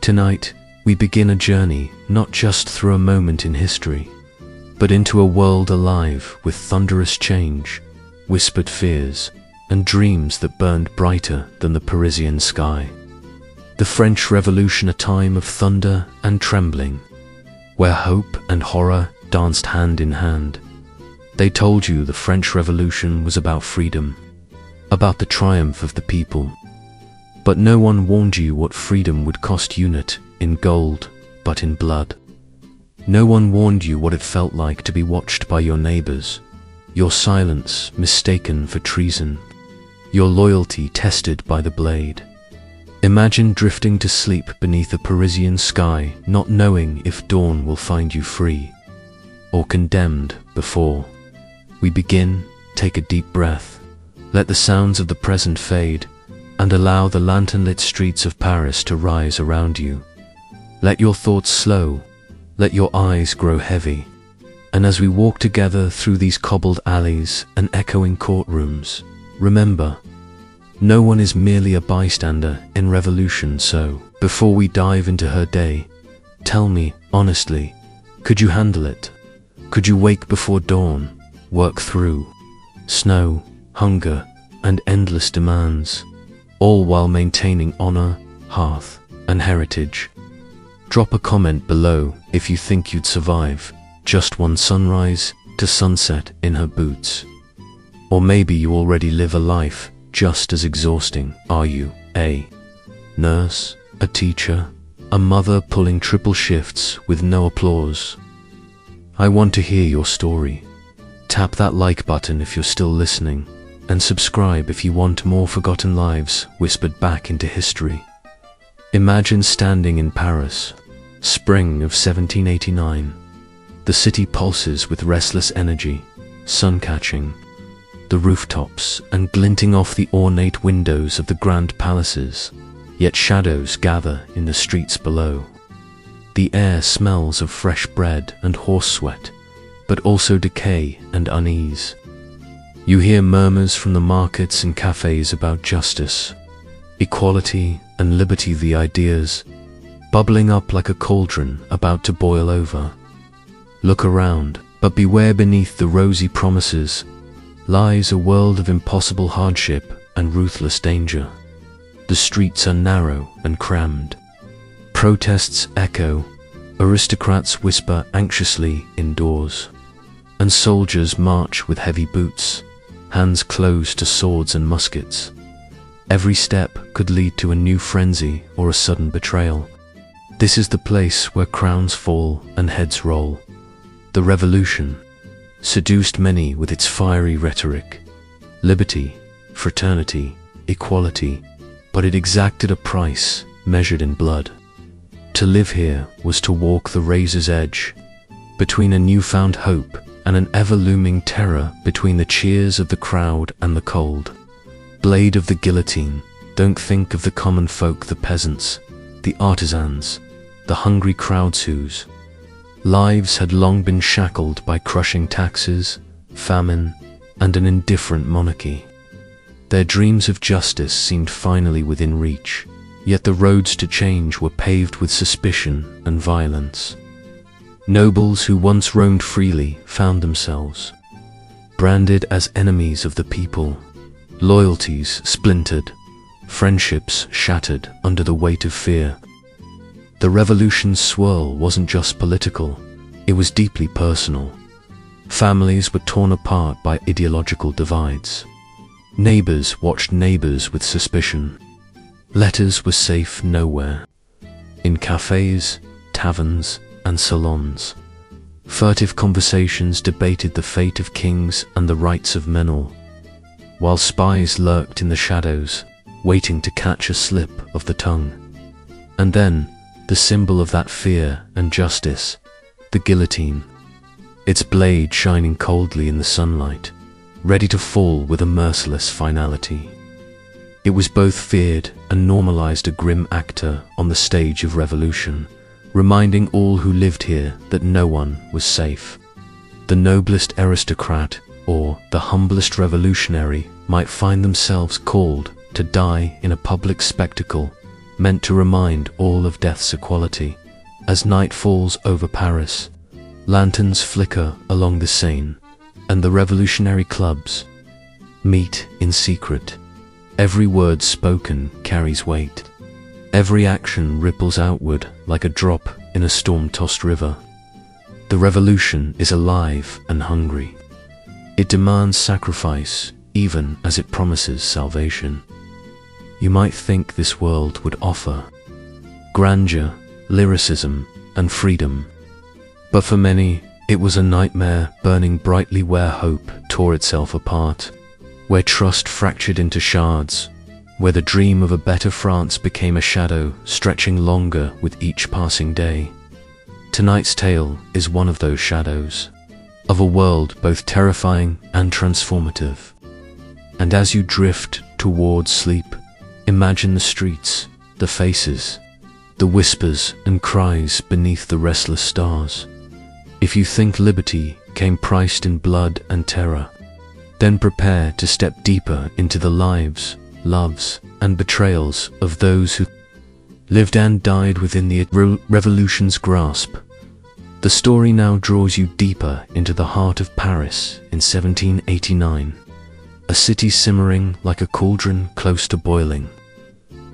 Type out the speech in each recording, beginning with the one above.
Tonight, we begin a journey not just through a moment in history, but into a world alive with thunderous change, whispered fears, and dreams that burned brighter than the Parisian sky. The French Revolution, a time of thunder and trembling, where hope and horror danced hand in hand. They told you the French Revolution was about freedom, about the triumph of the people. But no one warned you what freedom would cost you, not in gold, but in blood. No one warned you what it felt like to be watched by your neighbors, your silence mistaken for treason, your loyalty tested by the blade. Imagine drifting to sleep beneath a Parisian sky, not knowing if dawn will find you free or condemned before. We begin, take a deep breath, let the sounds of the present fade, and allow the lantern-lit streets of Paris to rise around you. Let your thoughts slow, let your eyes grow heavy, and as we walk together through these cobbled alleys and echoing courtrooms, remember, no one is merely a bystander in revolution. So, before we dive into her day, tell me, honestly, could you handle it? Could you wake before dawn, work through snow, hunger, and endless demands, all while maintaining honor, hearth, and heritage? Drop a comment below if you think you'd survive just one sunrise to sunset in her boots. Or maybe you already live a life just as exhausting. Are you a nurse, a teacher, a mother pulling triple shifts with no applause? I want to hear your story. Tap that like button if you're still listening, and subscribe if you want more forgotten lives whispered back into history. Imagine standing in Paris, spring of 1789. The city pulses with restless energy, sun catching the rooftops and glinting off the ornate windows of the grand palaces, yet shadows gather in the streets below. The air smells of fresh bread and horse sweat, but also decay and unease. You hear murmurs from the markets and cafes about justice, equality, and liberty, the ideas bubbling up like a cauldron about to boil over. Look around, but beware, beneath the rosy promises lies a world of impossible hardship and ruthless danger. The streets are narrow and crammed. Protests echo, aristocrats whisper anxiously indoors, and soldiers march with heavy boots, hands closed to swords and muskets. Every step could lead to a new frenzy or a sudden betrayal. This is the place where crowns fall and heads roll. The revolution seduced many with its fiery rhetoric, liberty, fraternity, equality, but it exacted a price measured in blood. To live here was to walk the razor's edge, between a newfound hope and an ever-looming terror, between the cheers of the crowd and the cold blade of the guillotine. Don't think of the common folk, the peasants, the artisans, the hungry crowds whose lives had long been shackled by crushing taxes, famine, and an indifferent monarchy. Their dreams of justice seemed finally within reach, yet the roads to change were paved with suspicion and violence. Nobles who once roamed freely found themselves branded as enemies of the people, loyalties splintered, friendships shattered under the weight of fear. The revolution's swirl wasn't just political, it was deeply personal. Families were torn apart by ideological divides. Neighbors watched neighbors with suspicion. Letters were safe nowhere. In cafes, taverns, and salons, furtive conversations debated the fate of kings and the rights of men, all while spies lurked in the shadows, waiting to catch a slip of the tongue. And then, the symbol of that fear and justice, the guillotine, its blade shining coldly in the sunlight, ready to fall with a merciless finality. It was both feared and normalized, a grim actor on the stage of revolution, reminding all who lived here that no one was safe. The noblest aristocrat or the humblest revolutionary might find themselves called to die in a public spectacle meant to remind all of death's equality. As night falls over Paris, lanterns flicker along the Seine, and the revolutionary clubs meet in secret. Every word spoken carries weight. Every action ripples outward like a drop in a storm-tossed river. The revolution is alive and hungry. It demands sacrifice, even as it promises salvation. You might think this world would offer grandeur, lyricism, and freedom. But for many, it was a nightmare burning brightly where hope tore itself apart, where trust fractured into shards, where the dream of a better France became a shadow stretching longer with each passing day. Tonight's tale is one of those shadows, of a world both terrifying and transformative. And as you drift towards sleep, imagine the streets, the faces, the whispers and cries beneath the restless stars. If you think liberty came priced in blood and terror, then prepare to step deeper into the lives, loves, and betrayals of those who lived and died within the revolution's grasp. The story now draws you deeper into the heart of Paris in 1789, a city simmering like a cauldron close to boiling.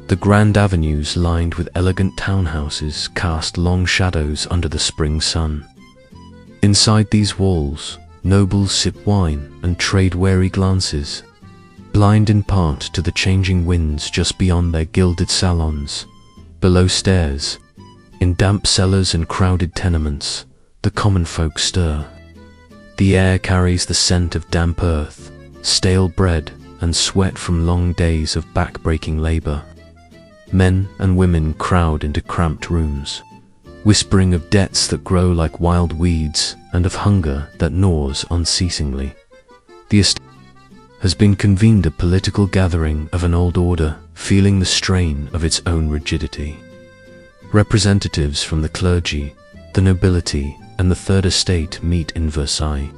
The grand avenues lined with elegant townhouses cast long shadows under the spring sun. Inside these walls, nobles sip wine and trade wary glances, blind in part to the changing winds just beyond their gilded salons. Below stairs, in damp cellars and crowded tenements, the common folk stir. The air carries the scent of damp earth, stale bread, and sweat from long days of back-breaking labor. Men and women crowd into cramped rooms, whispering of debts that grow like wild weeds and of hunger that gnaws unceasingly. The estate has been convened, a political gathering of an old order, feeling the strain of its own rigidity. Representatives from the clergy, the nobility, and the Third Estate meet in Versailles,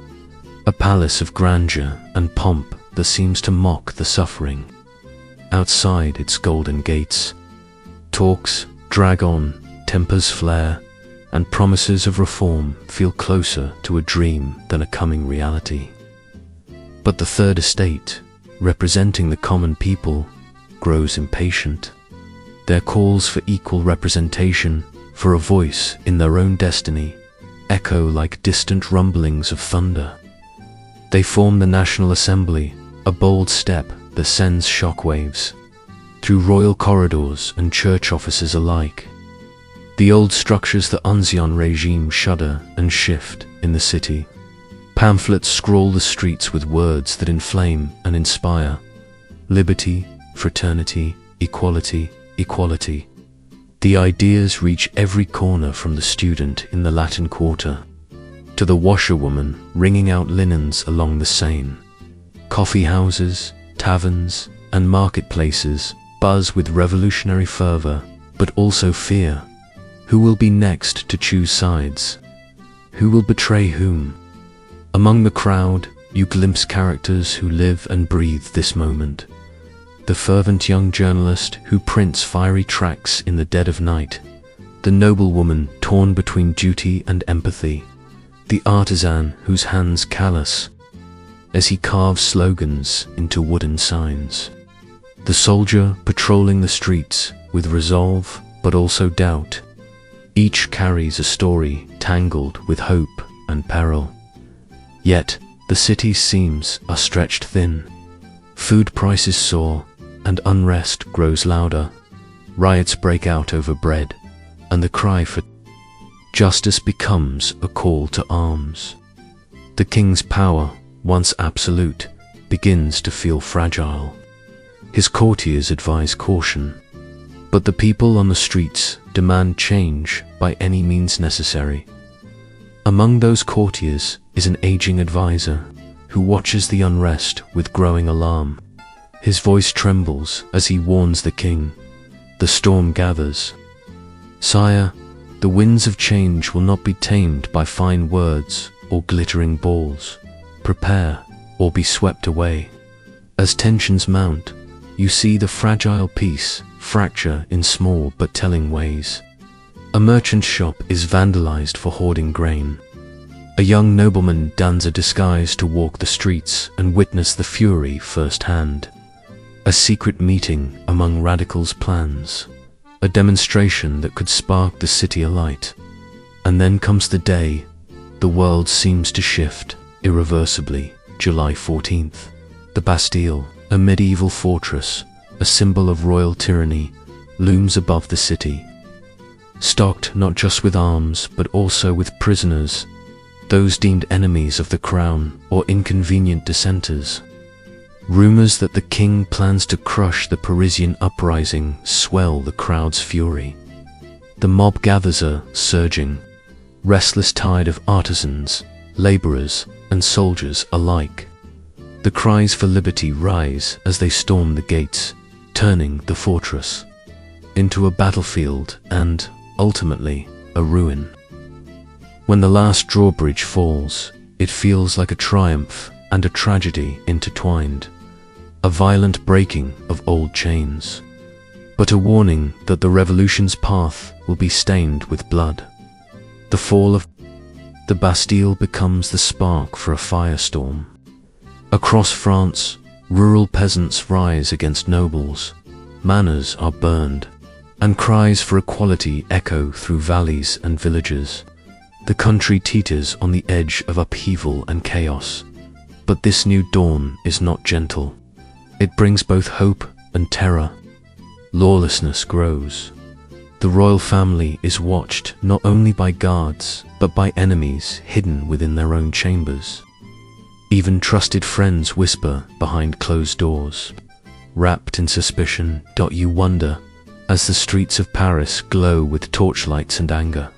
a palace of grandeur and pomp that seems to mock the suffering. Outside its golden gates, talks drag on, tempers flare, and promises of reform feel closer to a dream than a coming reality. But the Third Estate, representing the common people, grows impatient. Their calls for equal representation, for a voice in their own destiny, echo like distant rumblings of thunder. They form the National Assembly, a bold step that sends shockwaves through royal corridors and church offices alike. The old structures, the ancien regime, shudder and shift in the city. Pamphlets scroll the streets with words that inflame and inspire. Liberty, fraternity, equality, equality. The ideas reach every corner, from the student in the Latin Quarter to the washerwoman wringing out linens along the Seine. Coffee houses, taverns, and marketplaces buzz with revolutionary fervor, but also fear. Who will be next to choose sides? Who will betray whom? Among the crowd, you glimpse characters who live and breathe this moment. The fervent young journalist who prints fiery tracts in the dead of night, the noblewoman torn between duty and empathy, the artisan whose hands callous as he carves slogans into wooden signs, the soldier patrolling the streets with resolve but also doubt. Each carries a story tangled with hope and peril. Yet the city's seams are stretched thin. Food prices soar, and unrest grows louder. Riots break out over bread, and the cry for justice becomes a call to arms. The king's power, once absolute, begins to feel fragile. His courtiers advise caution, but the people on the streets demand change by any means necessary. Among those courtiers is an aging advisor who watches the unrest with growing alarm. His voice trembles as he warns the king. The storm gathers. Sire, the winds of change will not be tamed by fine words or glittering balls. Prepare or be swept away. As tensions mount, you see the fragile peace fracture in small but telling ways. A merchant's shop is vandalized for hoarding grain. A young nobleman dons a disguise to walk the streets and witness the fury firsthand. A secret meeting among radicals plans, a demonstration that could spark the city alight. And then comes the day. The world seems to shift irreversibly. July 14th. The Bastille, a medieval fortress, a symbol of royal tyranny, looms above the city. Stocked not just with arms, but also with prisoners, those deemed enemies of the crown or inconvenient dissenters. Rumors that the king plans to crush the Parisian uprising swell the crowd's fury. The mob gathers a surging, restless tide of artisans, laborers, and soldiers alike. The cries for liberty rise as they storm the gates, turning the fortress into a battlefield and, ultimately, a ruin. When the last drawbridge falls, it feels like a triumph and a tragedy intertwined, a violent breaking of old chains, but a warning that the revolution's path will be stained with blood. The fall of the Bastille becomes the spark for a firestorm. Across France, rural peasants rise against nobles, manors are burned, and cries for equality echo through valleys and villages. The country teeters on the edge of upheaval and chaos. But this new dawn is not gentle. It brings both hope and terror. Lawlessness grows. The royal family is watched not only by guards, but by enemies hidden within their own chambers. Even trusted friends whisper behind closed doors. Wrapped in suspicion, you wonder, as the streets of Paris glow with torchlights and anger,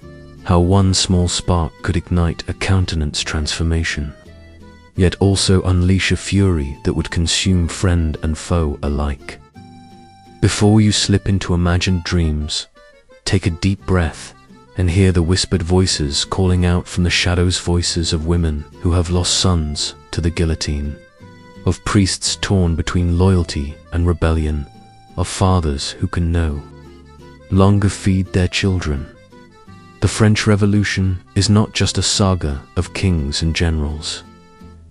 how one small spark could ignite a countenance transformation, yet also unleash a fury that would consume friend and foe alike. Before you slip into imagined dreams, take a deep breath and hear the whispered voices calling out from the shadows, voices of women who have lost sons to the guillotine, of priests torn between loyalty and rebellion, of fathers who can no longer feed their children. The French Revolution is not just a saga of kings and generals.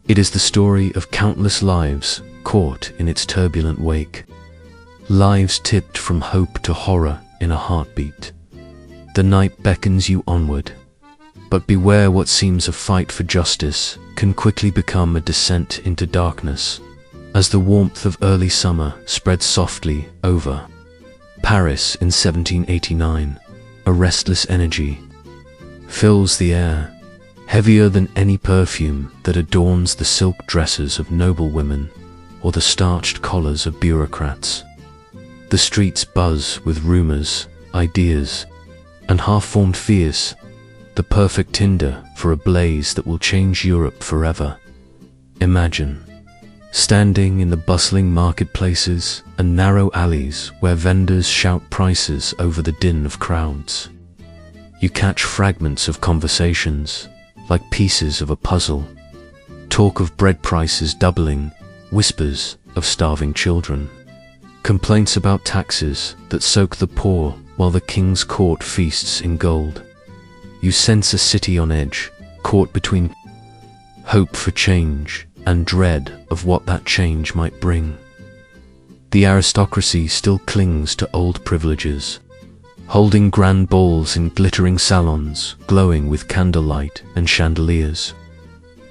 It is the story of countless lives caught in its turbulent wake. Lives tipped from hope to horror in a heartbeat. The night beckons you onward, but beware, what seems a fight for justice can quickly become a descent into darkness as the warmth of early summer spreads softly over Paris in 1789. A restless energy fills the air, heavier than any perfume that adorns the silk dresses of noble women or the starched collars of bureaucrats. The streets buzz with rumors, ideas, and half-formed fears, the perfect tinder for a blaze that will change Europe forever. Imagine standing in the bustling marketplaces and narrow alleys where vendors shout prices over the din of crowds. You catch fragments of conversations, like pieces of a puzzle. Talk of bread prices doubling, whispers of starving children, complaints about taxes that soak the poor while the king's court feasts in gold. You sense a city on edge, caught between hope for change and dread of what that change might bring. The aristocracy still clings to old privileges, holding grand balls in glittering salons, glowing with candlelight and chandeliers.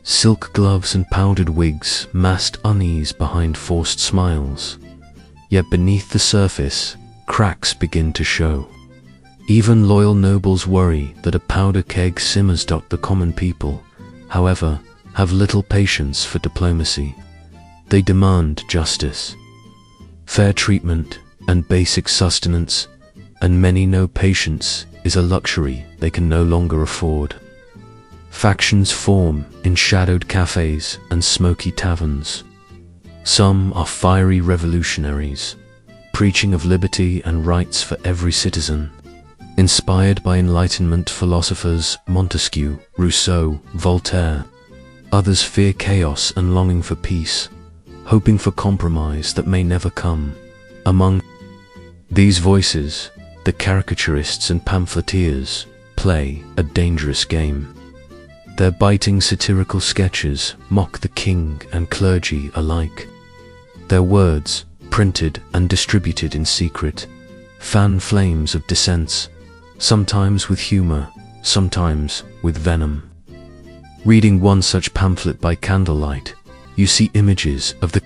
Silk gloves and powdered wigs masked unease behind forced smiles. Yet beneath the surface, cracks begin to show. Even loyal nobles worry that a powder keg simmers. The common people, however, have little patience for diplomacy. They demand justice, fair treatment, and basic sustenance, and many know patience is a luxury they can no longer afford. Factions form in shadowed cafes and smoky taverns. Some are fiery revolutionaries, preaching of liberty and rights for every citizen, inspired by Enlightenment philosophers Montesquieu, Rousseau, Voltaire. Others fear chaos and longing for peace, hoping for compromise that may never come. Among These voices, the caricaturists and pamphleteers, play a dangerous game. Their biting satirical sketches mock the king and clergy alike. Their words, printed and distributed in secret, fan flames of dissents, sometimes with humor, sometimes with venom. Reading one such pamphlet by candlelight, you see images of the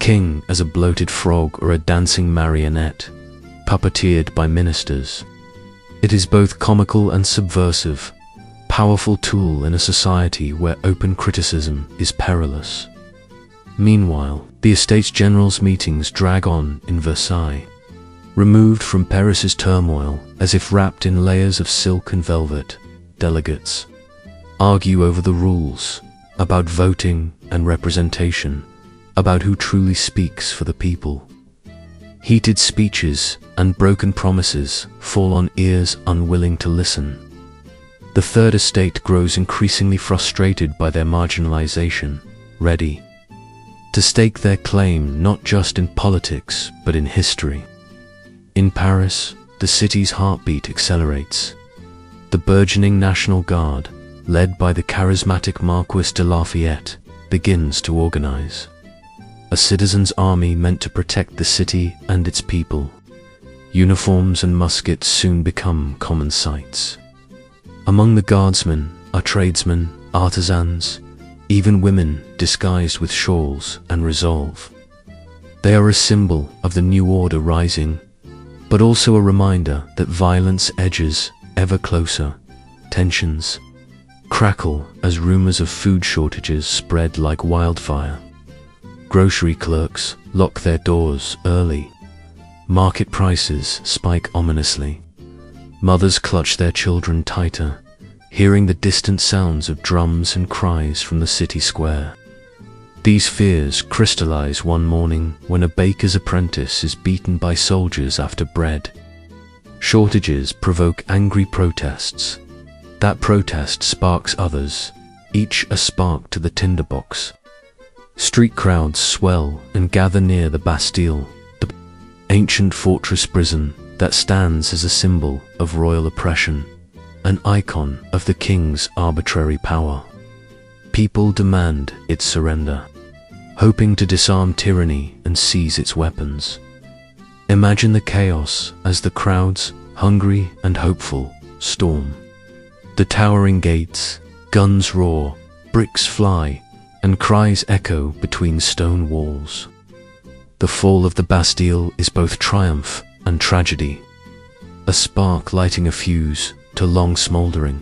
king as a bloated frog or a dancing marionette, puppeteered by ministers. It is both comical and subversive, powerful tool in a society where open criticism is perilous. Meanwhile, the Estates General's meetings drag on in Versailles, removed from Paris's turmoil as if wrapped in layers of silk and velvet. Delegates argue over the rules, about voting and representation, about who truly speaks for the people. Heated speeches and broken promises fall on ears unwilling to listen. The Third Estate grows increasingly frustrated by their marginalization, ready to stake their claim not just in politics but in history. In Paris, the city's heartbeat accelerates. The burgeoning National Guard, led by the charismatic Marquis de Lafayette, begins to organize. A citizens' army meant to protect the city and its people. Uniforms and muskets soon become common sights. Among the guardsmen are tradesmen, artisans, even women disguised with shawls and resolve. They are a symbol of the new order rising, but also a reminder that violence edges ever closer. Tensions crackle as rumors of food shortages spread like wildfire. Grocery clerks lock their doors early. Market prices spike ominously. Mothers clutch their children tighter, hearing the distant sounds of drums and cries from the city square. These fears crystallize one morning when a baker's apprentice is beaten by soldiers after bread. Shortages provoke angry protests. That protest sparks others, each a spark to the tinderbox. Street crowds swell and gather near the Bastille, the ancient fortress prison that stands as a symbol of royal oppression, an icon of the king's arbitrary power. People demand its surrender, hoping to disarm tyranny and seize its weapons. Imagine the chaos as the crowds, hungry and hopeful, storm. The towering gates, guns roar, bricks fly, and cries echo between stone walls. The fall of the Bastille is both triumph and tragedy, a spark lighting a fuse to long smouldering.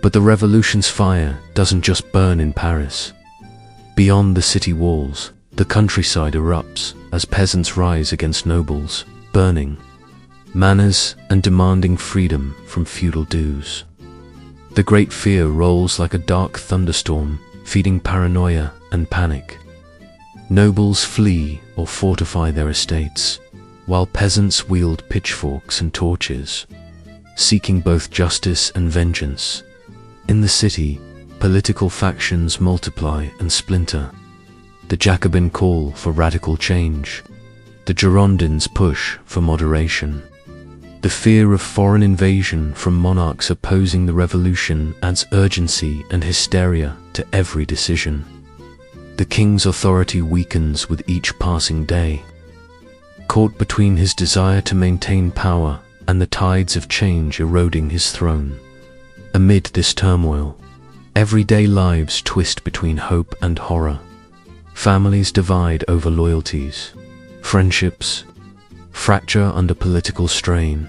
But the revolution's fire doesn't just burn in Paris. Beyond the city walls, the countryside erupts as peasants rise against nobles, burning manors and demanding freedom from feudal dues. The great fear rolls like a dark thunderstorm, feeding paranoia and panic. Nobles flee or fortify their estates, while peasants wield pitchforks and torches, seeking both justice and vengeance. In the city, political factions multiply and splinter. The Jacobin call for radical change. The Girondins push for moderation. The fear of foreign invasion from monarchs opposing the revolution adds urgency and hysteria to every decision. The king's authority weakens with each passing day. Caught between his desire to maintain power and the tides of change eroding his throne. Amid this turmoil, everyday lives twist between hope and horror. Families divide over loyalties. Friendships fracture under political strain.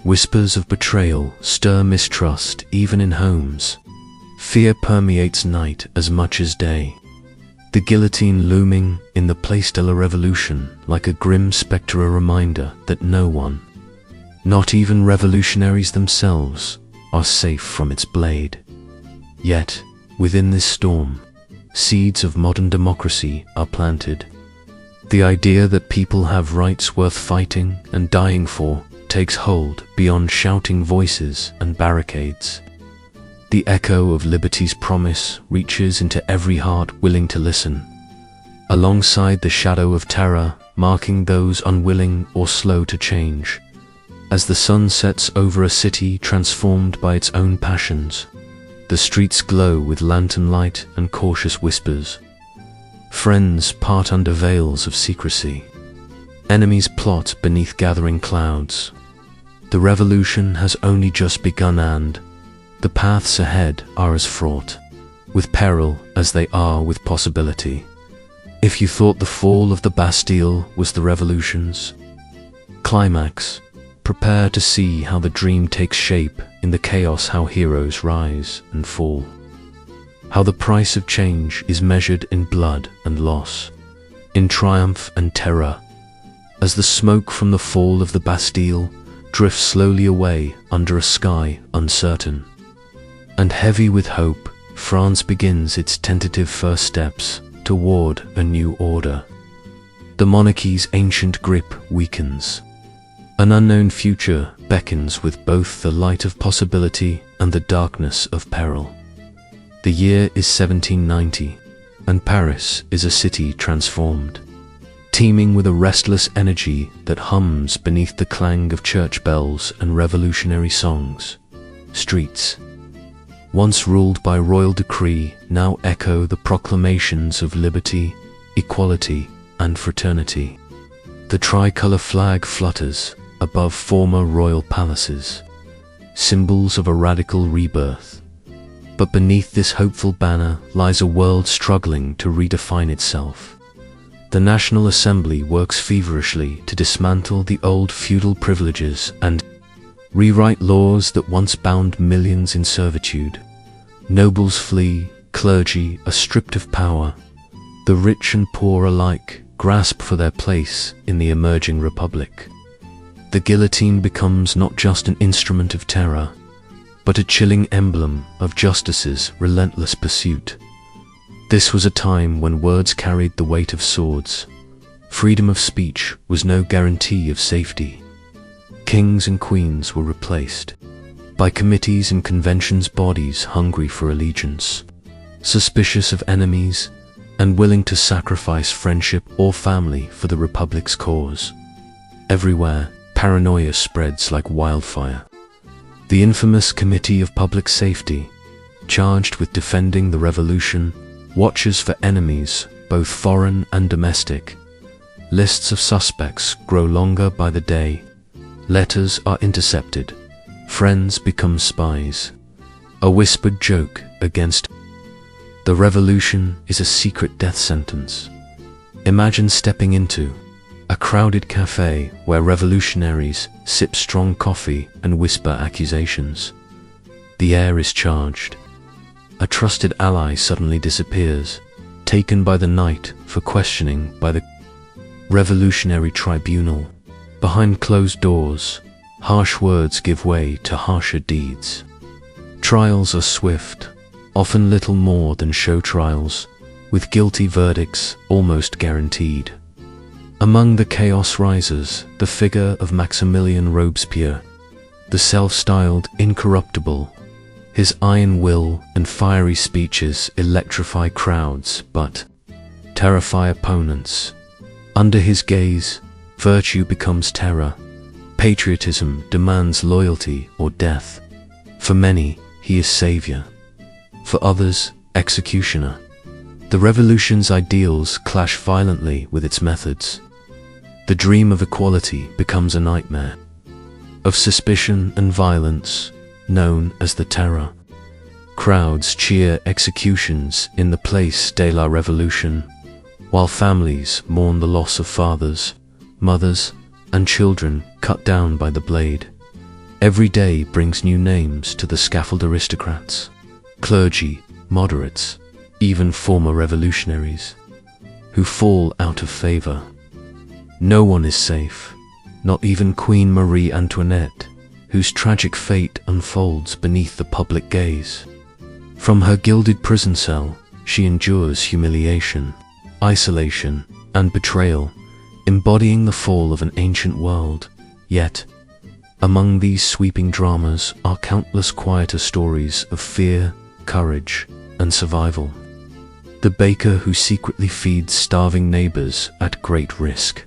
Whispers of betrayal stir mistrust even in homes. Fear permeates night as much as day. The guillotine looming in the Place de la Révolution like a grim spectre, a reminder that no one, not even revolutionaries themselves, are safe from its blade. Yet, within this storm, seeds of modern democracy are planted. The idea that people have rights worth fighting and dying for takes hold beyond shouting voices and barricades. The echo of liberty's promise reaches into every heart willing to listen. Alongside the shadow of terror marking those unwilling or slow to change. As the sun sets over a city transformed by its own passions, the streets glow with lantern light and cautious whispers. Friends part under veils of secrecy. Enemies plot beneath gathering clouds. The revolution has only just begun, and the paths ahead are as fraught with peril as they are with possibility. If you thought the fall of the Bastille was the revolution's climax, prepare to see how the dream takes shape in the chaos, how heroes rise and fall, how the price of change is measured in blood and loss, in triumph and terror, as the smoke from the fall of the Bastille drifts slowly away under a sky uncertain and heavy with hope. France begins its tentative first steps toward a new order. The monarchy's ancient grip weakens. An unknown future beckons with both the light of possibility and the darkness of peril. The year is 1790, and Paris is a city transformed, teeming with a restless energy that hums beneath the clang of church bells and revolutionary songs. Streets, once ruled by royal decree, now echo the proclamations of liberty, equality, and fraternity. The tricolour flag flutters above former royal palaces, symbols of a radical rebirth. But beneath this hopeful banner lies a world struggling to redefine itself. The National Assembly works feverishly to dismantle the old feudal privileges and rewrite laws that once bound millions in servitude. Nobles flee, clergy are stripped of power. The rich and poor alike grasp for their place in the emerging republic. The guillotine becomes not just an instrument of terror, but a chilling emblem of justice's relentless pursuit. This was a time when words carried the weight of swords. Freedom of speech was no guarantee of safety. Kings and queens were replaced by committees and conventions, bodies hungry for allegiance, suspicious of enemies, and willing to sacrifice friendship or family for the Republic's cause. Everywhere, paranoia spreads like wildfire. The infamous Committee of Public Safety, charged with defending the revolution, watches for enemies, both foreign and domestic. Lists of suspects grow longer by the day. Letters are intercepted. Friends become spies. A whispered joke against the revolution is a secret death sentence. Imagine stepping into a crowded cafe where revolutionaries sip strong coffee and whisper accusations. The air is charged. A trusted ally suddenly disappears, taken by the night for questioning by the revolutionary tribunal. Behind closed doors, harsh words give way to harsher deeds. Trials are swift, often little more than show trials, with guilty verdicts almost guaranteed. Among the chaos rises the figure of Maximilien Robespierre, the self-styled incorruptible. His iron will and fiery speeches electrify crowds but terrify opponents. Under his gaze, virtue becomes terror. Patriotism demands loyalty or death. For many, he is savior. For others, executioner. The revolution's ideals clash violently with its methods. The dream of equality becomes a nightmare of suspicion and violence, known as the Terror. Crowds cheer executions in the Place de la Révolution, while families mourn the loss of fathers, mothers, and children cut down by the blade. Every day brings new names to the scaffold: aristocrats, clergy, moderates, even former revolutionaries, who fall out of favor. No one is safe, not even Queen Marie Antoinette, whose tragic fate unfolds beneath the public gaze. From her gilded prison cell, she endures humiliation, isolation, and betrayal, embodying the fall of an ancient world. Yet, among these sweeping dramas are countless quieter stories of fear, courage, and survival. The baker who secretly feeds starving neighbors at great risk.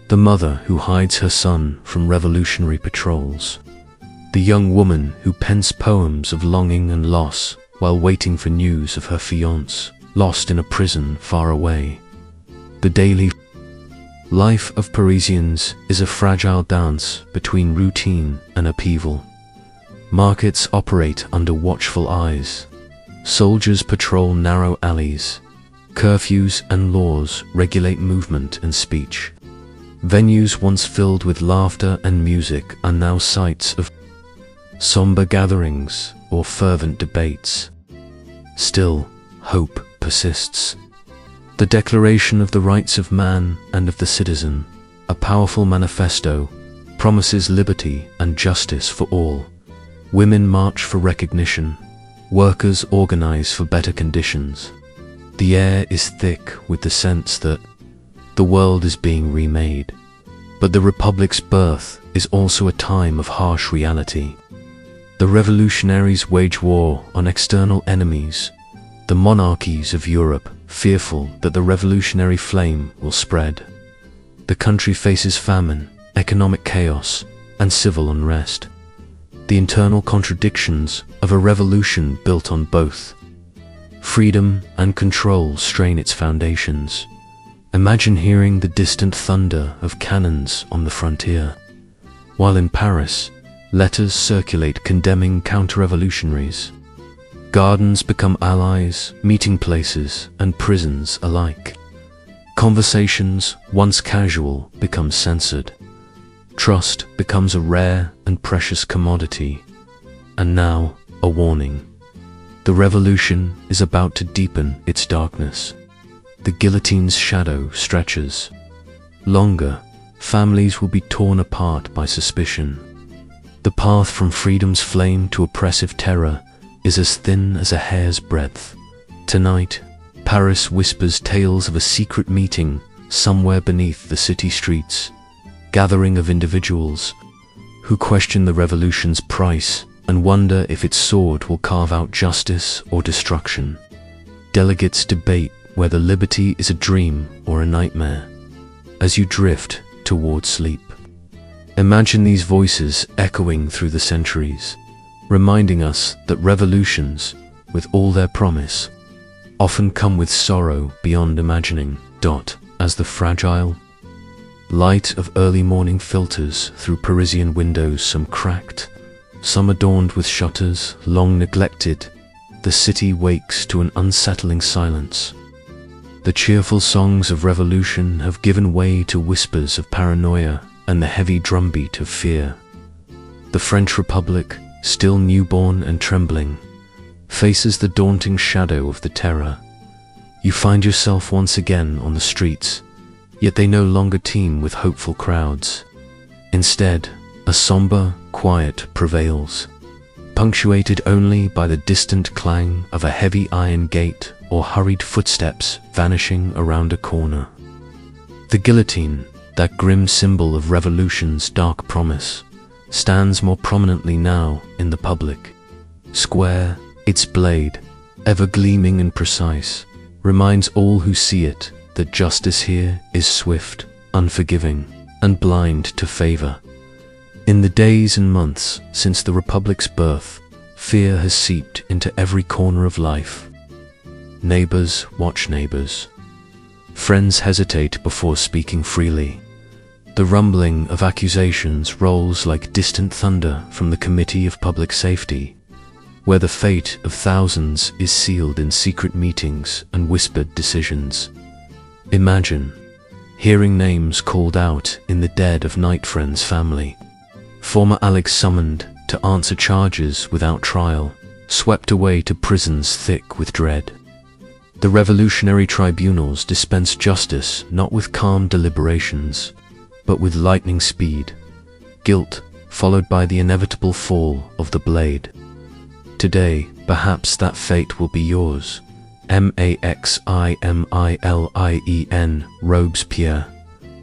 the mother who hides her son from revolutionary patrols, the young woman who pens poems of longing and loss while waiting for news of her fiancé, lost in a prison far away. The daily life of Parisians is a fragile dance between routine and upheaval. Markets operate under watchful eyes. Soldiers patrol narrow alleys. Curfews and laws regulate movement and speech. Venues once filled with laughter and music are now sites of somber gatherings or fervent debates. Still, hope persists. The Declaration of the Rights of Man and of the Citizen, a powerful manifesto, promises liberty and justice for all. Women march for recognition. Workers organize for better conditions. The air is thick with the sense that the world is being remade. But the Republic's birth is also a time of harsh reality. The revolutionaries wage war on external enemies. The monarchies of Europe, fearful that the revolutionary flame will spread. The country faces famine, economic chaos, and civil unrest. The internal contradictions of a revolution built on both freedom and control strain its foundations. Imagine hearing the distant thunder of cannons on the frontier, while in Paris, letters circulate condemning counter-revolutionaries. Gardens become allies, meeting places, and prisons alike. Conversations, once casual, become censored. Trust becomes a rare and precious commodity. And now, a warning. The revolution is about to deepen its darkness. The guillotine's shadow stretches. Longer, families will be torn apart by suspicion. The path from freedom's flame to oppressive terror is as thin as a hair's breadth. Tonight, Paris whispers tales of a secret meeting somewhere beneath the city streets, gathering of individuals who question the revolution's price and wonder if its sword will carve out justice or destruction. Delegates debate whether liberty is a dream or a nightmare. As you drift toward sleep, imagine these voices echoing through the centuries, reminding us that revolutions, with all their promise, often come with sorrow beyond imagining. As the fragile light of early morning filters through Parisian windows, some cracked, some adorned with shutters, long neglected, the city wakes to an unsettling silence. The cheerful songs of revolution have given way to whispers of paranoia and the heavy drumbeat of fear. The French Republic, still newborn and trembling, faces the daunting shadow of the terror. You find yourself once again on the streets, yet they no longer teem with hopeful crowds. Instead, a somber quiet prevails, punctuated only by the distant clang of a heavy iron gate or hurried footsteps vanishing around a corner. The guillotine, that grim symbol of revolution's dark promise, stands more prominently now in the public square. Its blade, ever gleaming and precise, reminds all who see it that justice here is swift, unforgiving, and blind to favor. In the days and months since the Republic's birth, fear has seeped into every corner of life. Neighbors watch neighbors. Friends hesitate before speaking freely. The rumbling of accusations rolls like distant thunder from the Committee of Public Safety, where the fate of thousands is sealed in secret meetings and whispered decisions. Imagine hearing names called out in the dead of night friends' family. Former Alex summoned to answer charges without trial, swept away to prisons thick with dread. The revolutionary tribunals dispense justice not with calm deliberations, but with lightning speed, guilt followed by the inevitable fall of the blade. Today, perhaps that fate will be yours. Maximilien, Robespierre,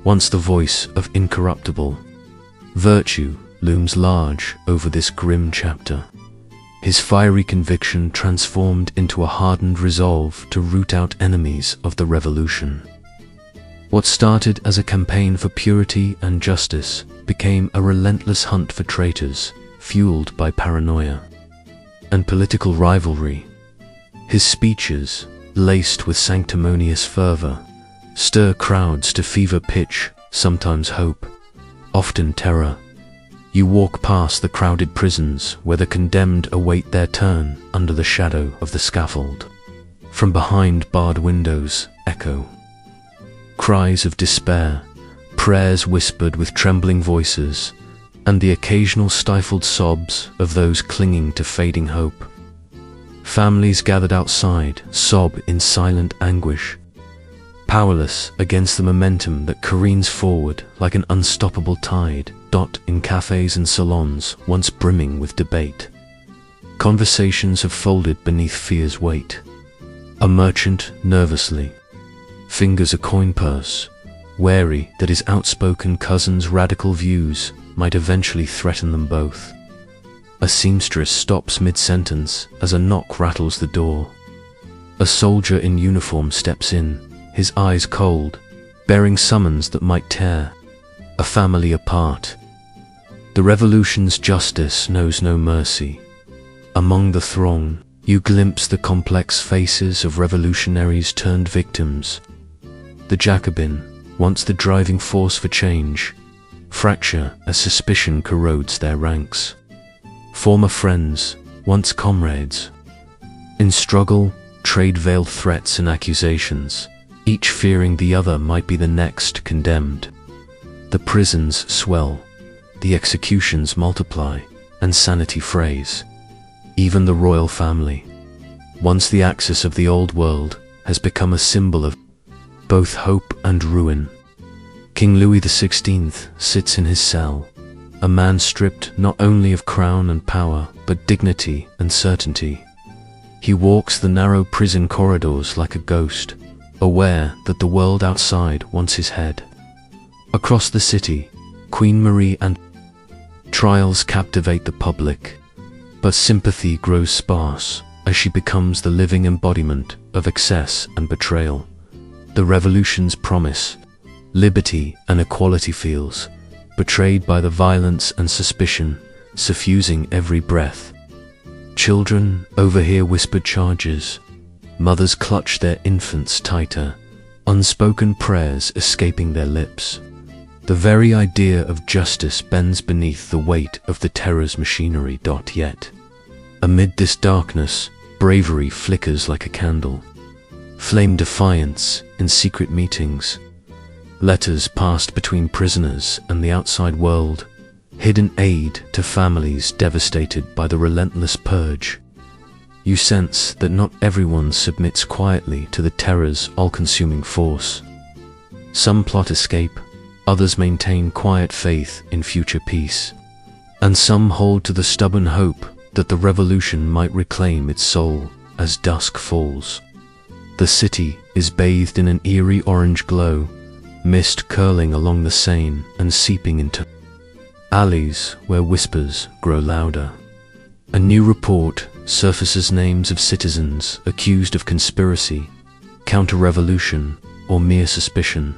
once the voice of incorruptible virtue, looms large over this grim chapter. His fiery conviction transformed into a hardened resolve to root out enemies of the revolution. What started as a campaign for purity and justice became a relentless hunt for traitors, fueled by paranoia and political rivalry. His speeches, laced with sanctimonious fervor, stir crowds to fever pitch, sometimes hope, often terror. You walk past the crowded prisons where the condemned await their turn under the shadow of the scaffold. From behind barred windows echo cries of despair, prayers whispered with trembling voices, and the occasional stifled sobs of those clinging to fading hope. Families gathered outside sob in silent anguish, powerless against the momentum that careens forward like an unstoppable tide. In cafes and salons once brimming with debate, conversations have folded beneath fear's weight. A merchant nervously fingers a coin purse, wary that his outspoken cousin's radical views might eventually threaten them both. A seamstress stops mid-sentence as a knock rattles the door. A soldier in uniform steps in, his eyes cold, bearing summons that might tear a family apart. The revolution's justice knows no mercy. Among the throng, you glimpse the complex faces of revolutionaries turned victims. The Jacobin, once the driving force for change, fracture as suspicion corrodes their ranks. Former friends, once comrades. In struggle, trade veiled threats and accusations, each fearing the other might be the next condemned. The prisons swell, the executions multiply, and sanity frays. Even the royal family, once the axis of the old world, has become a symbol of both hope and ruin. King Louis XVI sits in his cell, a man stripped not only of crown and power, but dignity and certainty. He walks the narrow prison corridors like a ghost, aware that the world outside wants his head. Across the city, Queen Marie and trials captivate the public, but sympathy grows sparse as she becomes the living embodiment of excess and betrayal. The revolution's promise, liberty and equality feels betrayed by the violence and suspicion suffusing every breath. Children overhear whispered charges, mothers clutch their infants tighter, unspoken prayers escaping their lips. The very idea of justice bends beneath the weight of the terror's machinery. Yet, amid this darkness, bravery flickers like a candle. Flame defiance in secret meetings, letters passed between prisoners and the outside world, hidden aid to families devastated by the relentless purge. You sense that not everyone submits quietly to the terror's all-consuming force. Some plot escape, others maintain quiet faith in future peace, and some hold to the stubborn hope that the revolution might reclaim its soul as dusk falls. The city is bathed in an eerie orange glow, mist curling along the Seine and seeping into alleys where whispers grow louder. A new report surfaces names of citizens accused of conspiracy, counter-revolution, or mere suspicion.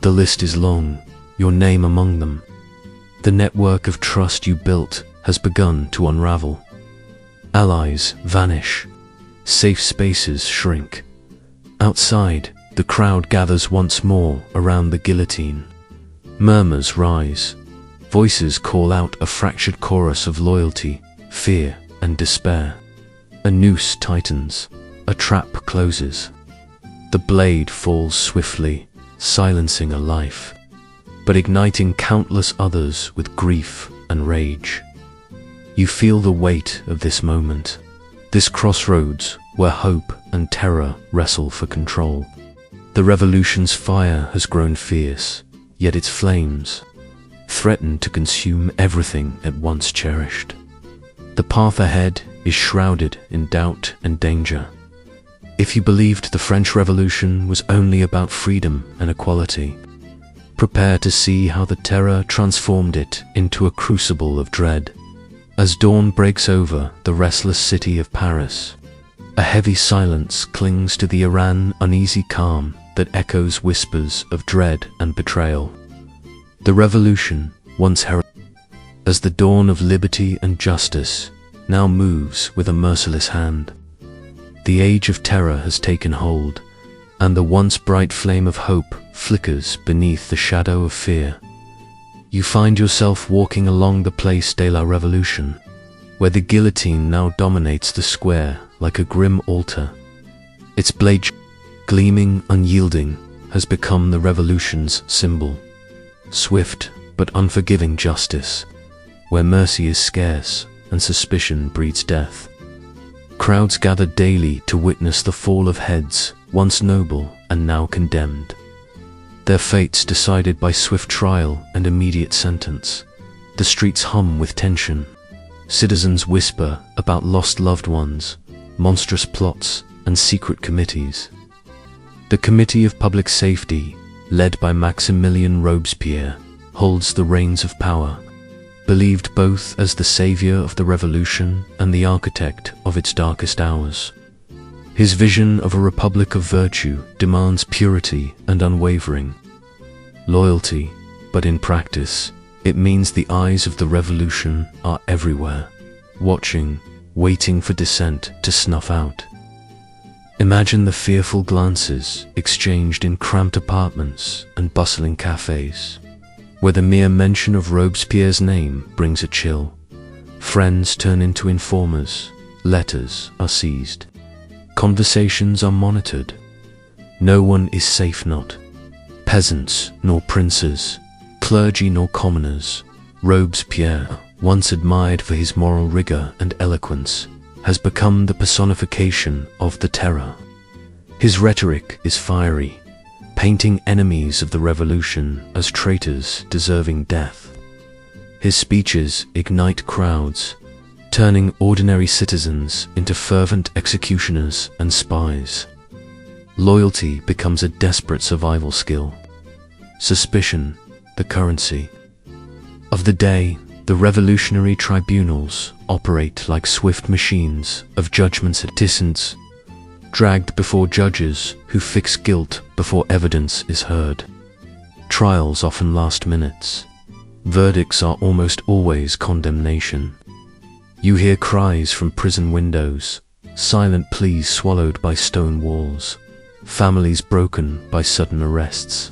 The list is long, your name among them. The network of trust you built has begun to unravel. Allies vanish, safe spaces shrink. Outside, the crowd gathers once more around the guillotine. Murmurs rise, voices call out a fractured chorus of loyalty, fear, and despair. A noose tightens, a trap closes. The blade falls swiftly, silencing a life, but igniting countless others with grief and rage. You feel the weight of this moment, this crossroads where hope and terror wrestle for control. The revolution's fire has grown fierce, yet its flames threaten to consume everything it once cherished. The path ahead is shrouded in doubt and danger. If you believed the French Revolution was only about freedom and equality, prepare to see how the terror transformed it into a crucible of dread. As dawn breaks over the restless city of Paris, a heavy silence clings to the Iran's uneasy calm. that echoes whispers of dread and betrayal. The revolution, once heralded as the dawn of liberty and justice, now moves with a merciless hand. The age of terror has taken hold, and the once bright flame of hope flickers beneath the shadow of fear. You find yourself walking along the Place de la Révolution, where the guillotine now dominates the square like a grim altar. Its blade, gleaming, unyielding, has become the revolution's symbol. Swift but unforgiving justice, where mercy is scarce and suspicion breeds death. Crowds gather daily to witness the fall of heads once noble and now condemned. Their fates decided by swift trial and immediate sentence. The streets hum with tension. Citizens whisper about lost loved ones, monstrous plots, and secret committees. The Committee of Public Safety, led by Maximilien Robespierre, holds the reins of power, believed both as the savior of the revolution and the architect of its darkest hours. His vision of a republic of virtue demands purity and unwavering loyalty, but in practice, it means the eyes of the revolution are everywhere, watching, waiting for dissent to snuff out. Imagine the fearful glances exchanged in cramped apartments and bustling cafes, where the mere mention of Robespierre's name brings a chill. Friends turn into informers, letters are seized, conversations are monitored. No one is safe, not peasants nor princes, clergy nor commoners. Robespierre, once admired for his moral rigor and eloquence, has become the personification of the terror. His rhetoric is fiery, painting enemies of the revolution as traitors deserving death. His speeches ignite crowds, turning ordinary citizens into fervent executioners and spies. Loyalty becomes a desperate survival skill. Suspicion, the currency of the day. The revolutionary tribunals operate like swift machines of judgments at distance, dragged before judges who fix guilt before evidence is heard. Trials often last minutes. Verdicts are almost always condemnation. You hear cries from prison windows, silent pleas swallowed by stone walls, families broken by sudden arrests.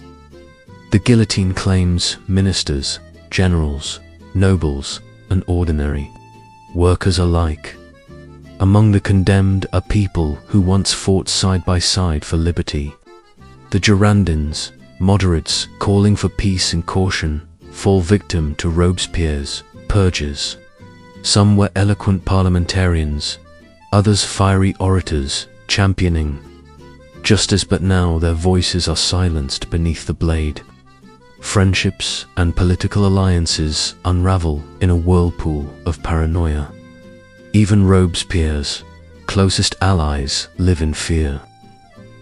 The guillotine claims ministers, generals, nobles, and ordinary workers alike. Among the condemned are people who once fought side by side for liberty. The Girondins, moderates calling for peace and caution, fall victim to Robespierre's purges. Some were eloquent parliamentarians, others fiery orators championing justice, but now their voices are silenced beneath the blade. Friendships and political alliances unravel in a whirlpool of paranoia. Even Robespierre's closest allies live in fear.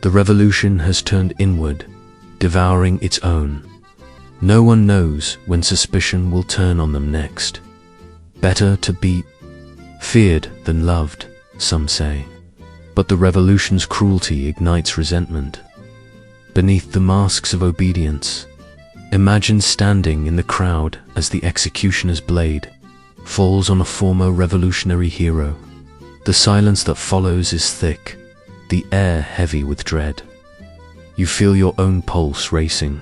The revolution has turned inward, devouring its own. No one knows when suspicion will turn on them next. Better to be feared than loved, some say. But the revolution's cruelty ignites resentment. Beneath the masks of obedience, imagine standing in the crowd as the executioner's blade falls on a former revolutionary hero. The silence that follows is thick, the air heavy with dread. You feel your own pulse racing,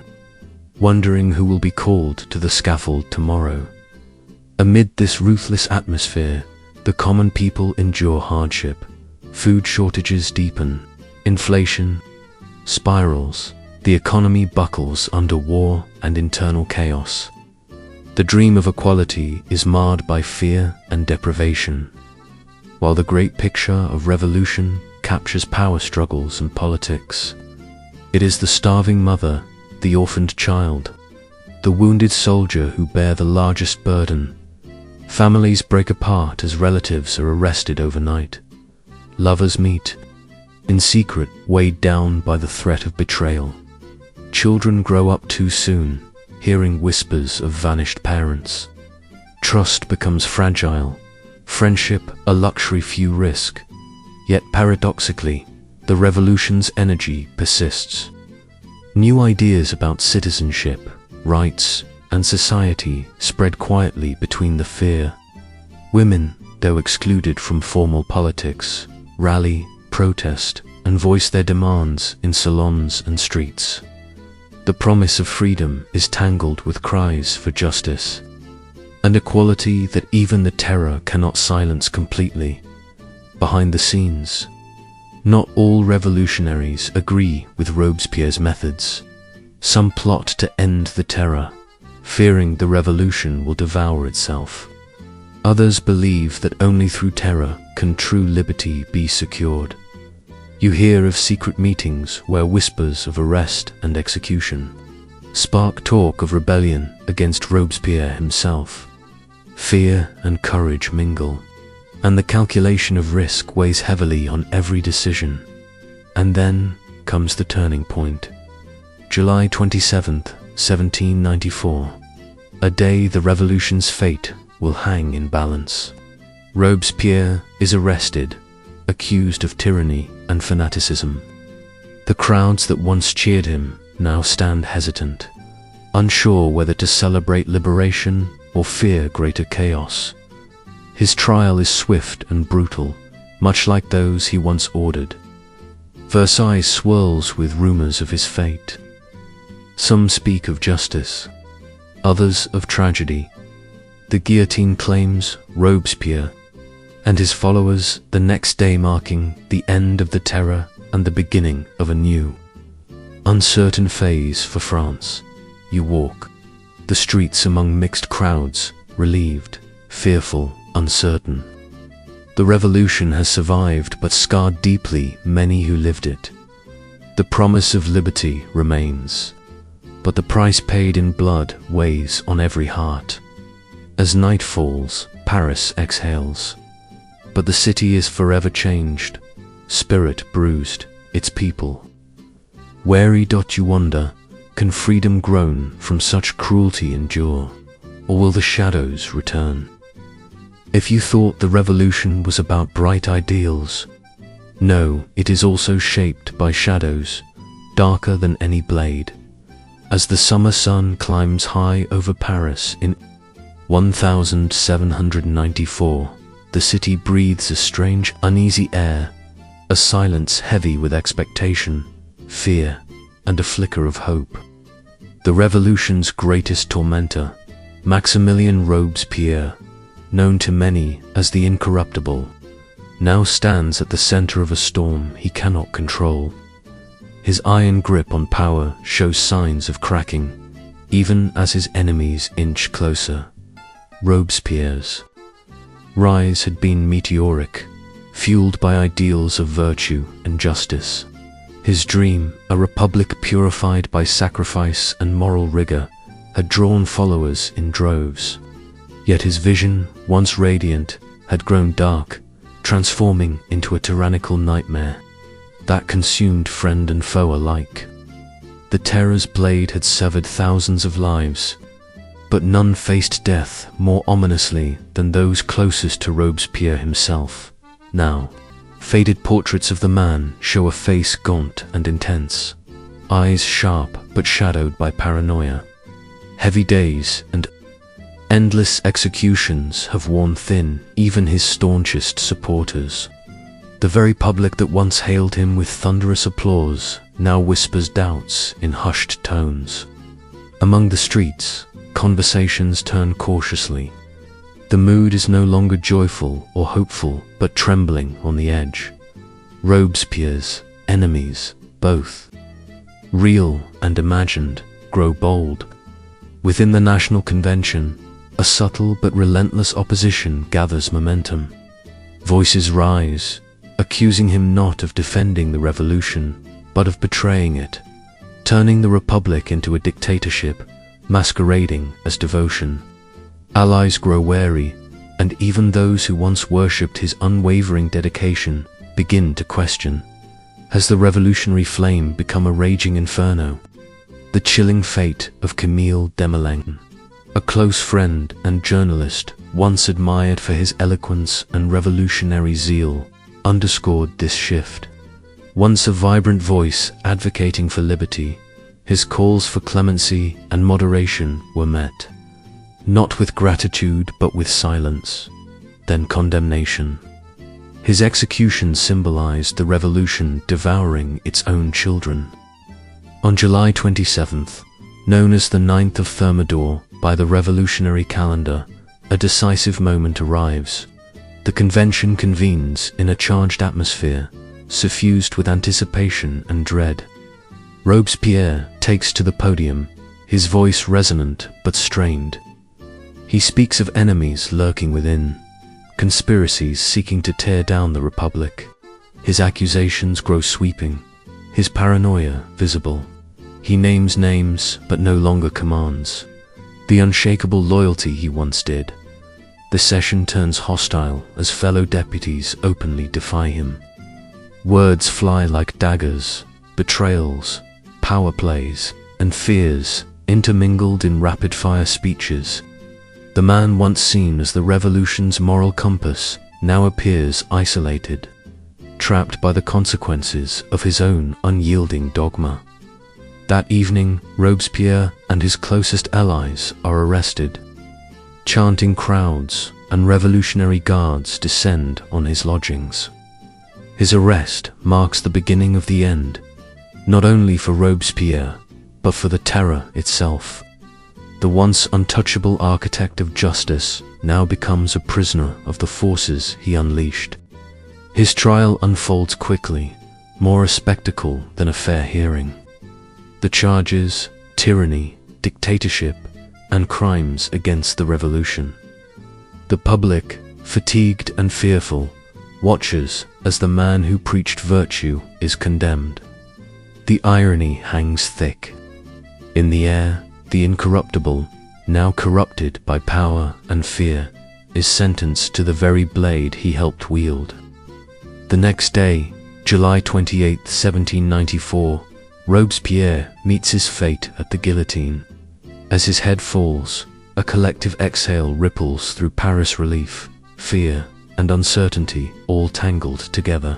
wondering who will be called to the scaffold tomorrow. Amid this ruthless atmosphere, the common people endure hardship. Food shortages deepen, inflation spirals, the economy buckles under war and internal chaos. The dream of equality is marred by fear and deprivation, while the great picture of revolution captures power struggles and politics. It is the starving mother, the orphaned child, the wounded soldier who bear the largest burden. Families break apart as relatives are arrested overnight. Lovers meet in secret, weighed down by the threat of betrayal. Children grow up too soon, hearing whispers of vanished parents. Trust becomes fragile, friendship a luxury few risk. Yet paradoxically, the revolution's energy persists. New ideas about citizenship, rights, and society spread quietly between the fear. Women, though excluded from formal politics, rally, protest, and voice their demands in salons and streets. The promise of freedom is tangled with cries for justice, and equality that even the terror cannot silence completely. Behind the scenes, not all revolutionaries agree with Robespierre's methods. Some plot to end the terror, fearing the revolution will devour itself. Others believe that only through terror can true liberty be secured. You hear of secret meetings where whispers of arrest and execution spark talk of rebellion against Robespierre himself. Fear and courage mingle, and the calculation of risk weighs heavily on every decision. And then comes the turning point. July 27th, 1794. A day the revolution's fate will hang in balance. Robespierre is arrested, accused of tyranny and fanaticism. The crowds that once cheered him now stand hesitant, unsure whether to celebrate liberation or fear greater chaos. His trial is swift and brutal, much like those he once ordered. Versailles swirls with rumors of his fate. Some speak of justice, others of tragedy. The guillotine claims Robespierre and his followers, the next day marking the end of the terror and the beginning of a new, uncertain phase for France. You walk the streets among mixed crowds, relieved, fearful, uncertain. The revolution has survived but scarred deeply many who lived it. The promise of liberty remains, but the price paid in blood weighs on every heart. As night falls, Paris exhales, but the city is forever changed, spirit bruised, its people. Wary you wonder, can freedom grown from such cruelty endure, or will the shadows return? If you thought the revolution was about bright ideals, no, it is also shaped by shadows, darker than any blade. As the summer sun climbs high over Paris in 1794, the city breathes a strange, uneasy air, a silence heavy with expectation, fear, and a flicker of hope. The revolution's greatest tormentor, Maximilien Robespierre, known to many as the Incorruptible, now stands at the center of a storm he cannot control. His iron grip on power shows signs of cracking, even as his enemies inch closer. Robespierre's rise had been meteoric, fueled by ideals of virtue and justice. His dream, a republic purified by sacrifice and moral rigor, had drawn followers in droves. Yet his vision, once radiant, had grown dark, transforming into a tyrannical nightmare that consumed friend and foe alike. The terror's blade had severed thousands of lives, but none faced death more ominously than those closest to Robespierre himself. Now, faded portraits of the man show a face gaunt and intense, eyes sharp but shadowed by paranoia. Heavy days and endless executions have worn thin even his staunchest supporters. The very public that once hailed him with thunderous applause now whispers doubts in hushed tones. Among the streets, conversations turn cautiously. The mood is no longer joyful or hopeful, but trembling on the edge. Robespierre's enemies, both real and imagined, grow bold. Within the National Convention, a subtle but relentless opposition gathers momentum. Voices rise, accusing him not of defending the revolution, but of betraying it, turning the republic into a dictatorship, masquerading as devotion. Allies grow wary, and even those who once worshipped his unwavering dedication begin to question. Has the revolutionary flame become a raging inferno? The chilling fate of Camille Desmoulins, a close friend and journalist once admired for his eloquence and revolutionary zeal, underscored this shift. Once a vibrant voice advocating for liberty, His calls for clemency and moderation were met, not with gratitude but with silence, then condemnation. His execution symbolized the revolution devouring its own children. On July 27th, known as the 9th of Thermidor by the revolutionary calendar, a decisive moment arrives. The convention convenes in a charged atmosphere, suffused with anticipation and dread. Robespierre takes to the podium, his voice resonant but strained. He speaks of enemies lurking within, conspiracies seeking to tear down the Republic. His accusations grow sweeping, his paranoia visible. He names names but no longer commands the unshakable loyalty he once did. The session turns hostile as fellow deputies openly defy him. Words fly like daggers, betrayals, power plays, and fears intermingled in rapid-fire speeches. The man once seen as the revolution's moral compass now appears isolated, trapped by the consequences of his own unyielding dogma. That evening, Robespierre and his closest allies are arrested. Chanting crowds and revolutionary guards descend on his lodgings. His arrest marks the beginning of the end, not only for Robespierre, but for the terror itself. The once untouchable architect of justice now becomes a prisoner of the forces he unleashed. His trial unfolds quickly, more a spectacle than a fair hearing. The charges, tyranny, dictatorship, and crimes against the revolution. The public, fatigued and fearful, watches as the man who preached virtue is condemned. The irony hangs thick. In the air, the incorruptible, now corrupted by power and fear, is sentenced to the very blade he helped wield. The next day, July 28, 1794, Robespierre meets his fate at the guillotine. As his head falls, a collective exhale ripples through Paris, relief, fear, and uncertainty all tangled together.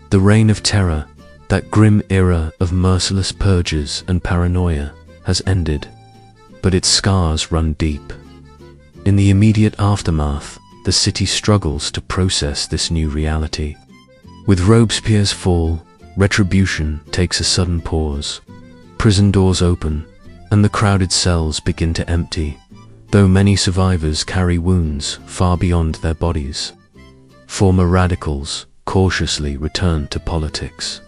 The reign of terror, that grim era of merciless purges and paranoia, has ended, but its scars run deep. In the immediate aftermath, the city struggles to process this new reality. With Robespierre's fall, retribution takes a sudden pause. Prison doors open, and the crowded cells begin to empty, though many survivors carry wounds far beyond their bodies. Former radicals cautiously return to politics,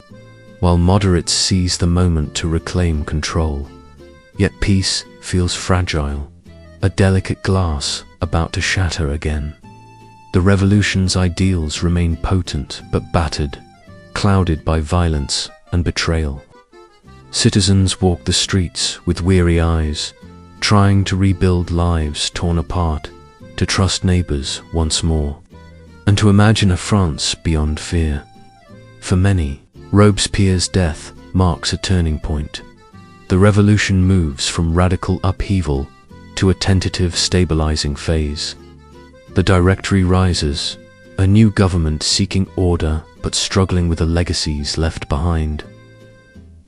while moderates seize the moment to reclaim control. Yet peace feels fragile, a delicate glass about to shatter again. The revolution's ideals remain potent but battered, clouded by violence and betrayal. Citizens walk the streets with weary eyes, trying to rebuild lives torn apart, to trust neighbors once more, and to imagine a France beyond fear. For many, Robespierre's death marks a turning point. The revolution moves from radical upheaval to a tentative stabilizing phase. The Directory rises, a new government seeking order but struggling with the legacies left behind.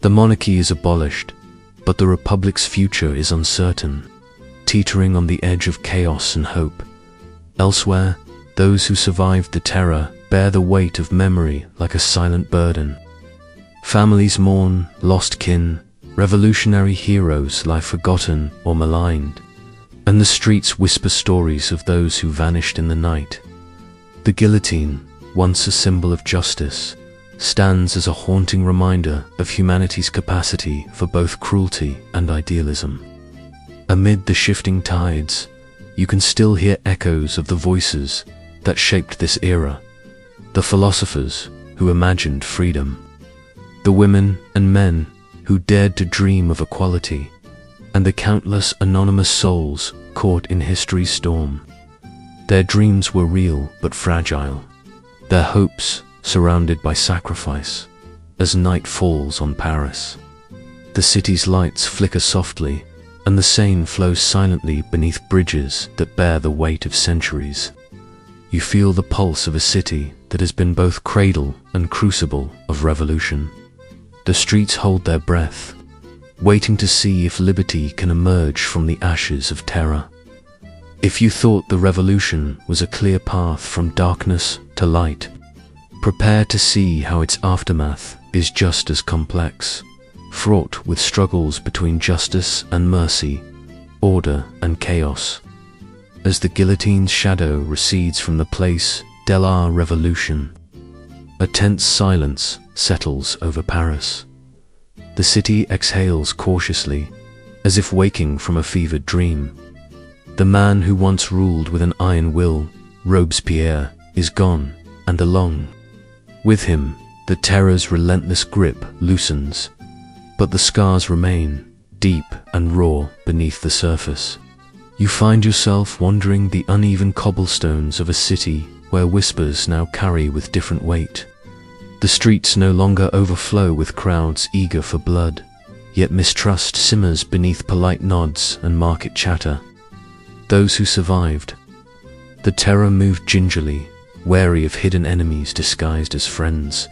The monarchy is abolished, but the Republic's future is uncertain, teetering on the edge of chaos and hope. Elsewhere, those who survived the terror bear the weight of memory like a silent burden. Families mourn lost kin, revolutionary heroes lie forgotten or maligned, and the streets whisper stories of those who vanished in the night. The guillotine, once a symbol of justice, stands as a haunting reminder of humanity's capacity for both cruelty and idealism. Amid the shifting tides, you can still hear echoes of the voices that shaped this era, the philosophers who imagined freedom, the women and men who dared to dream of equality, and the countless anonymous souls caught in history's storm. Their dreams were real but fragile, their hopes surrounded by sacrifice. As night falls on Paris, the city's lights flicker softly, and the Seine flows silently beneath bridges that bear the weight of centuries. You feel the pulse of a city that has been both cradle and crucible of revolution. The streets hold their breath, waiting to see if liberty can emerge from the ashes of terror. If you thought the revolution was a clear path from darkness to light, prepare to see how its aftermath is just as complex, fraught with struggles between justice and mercy, order and chaos. As the guillotine's shadow recedes from the place de la Revolution, a tense silence settles over Paris. The city exhales cautiously, as if waking from a fevered dream. The man who once ruled with an iron will, Robespierre, is gone, and along with him, the terror's relentless grip loosens, but the scars remain, deep and raw beneath the surface. You find yourself wandering the uneven cobblestones of a city where whispers now carry with different weight. The streets no longer overflow with crowds eager for blood, yet mistrust simmers beneath polite nods and market chatter. Those who survived. The terror moved gingerly, wary of hidden enemies disguised as friends.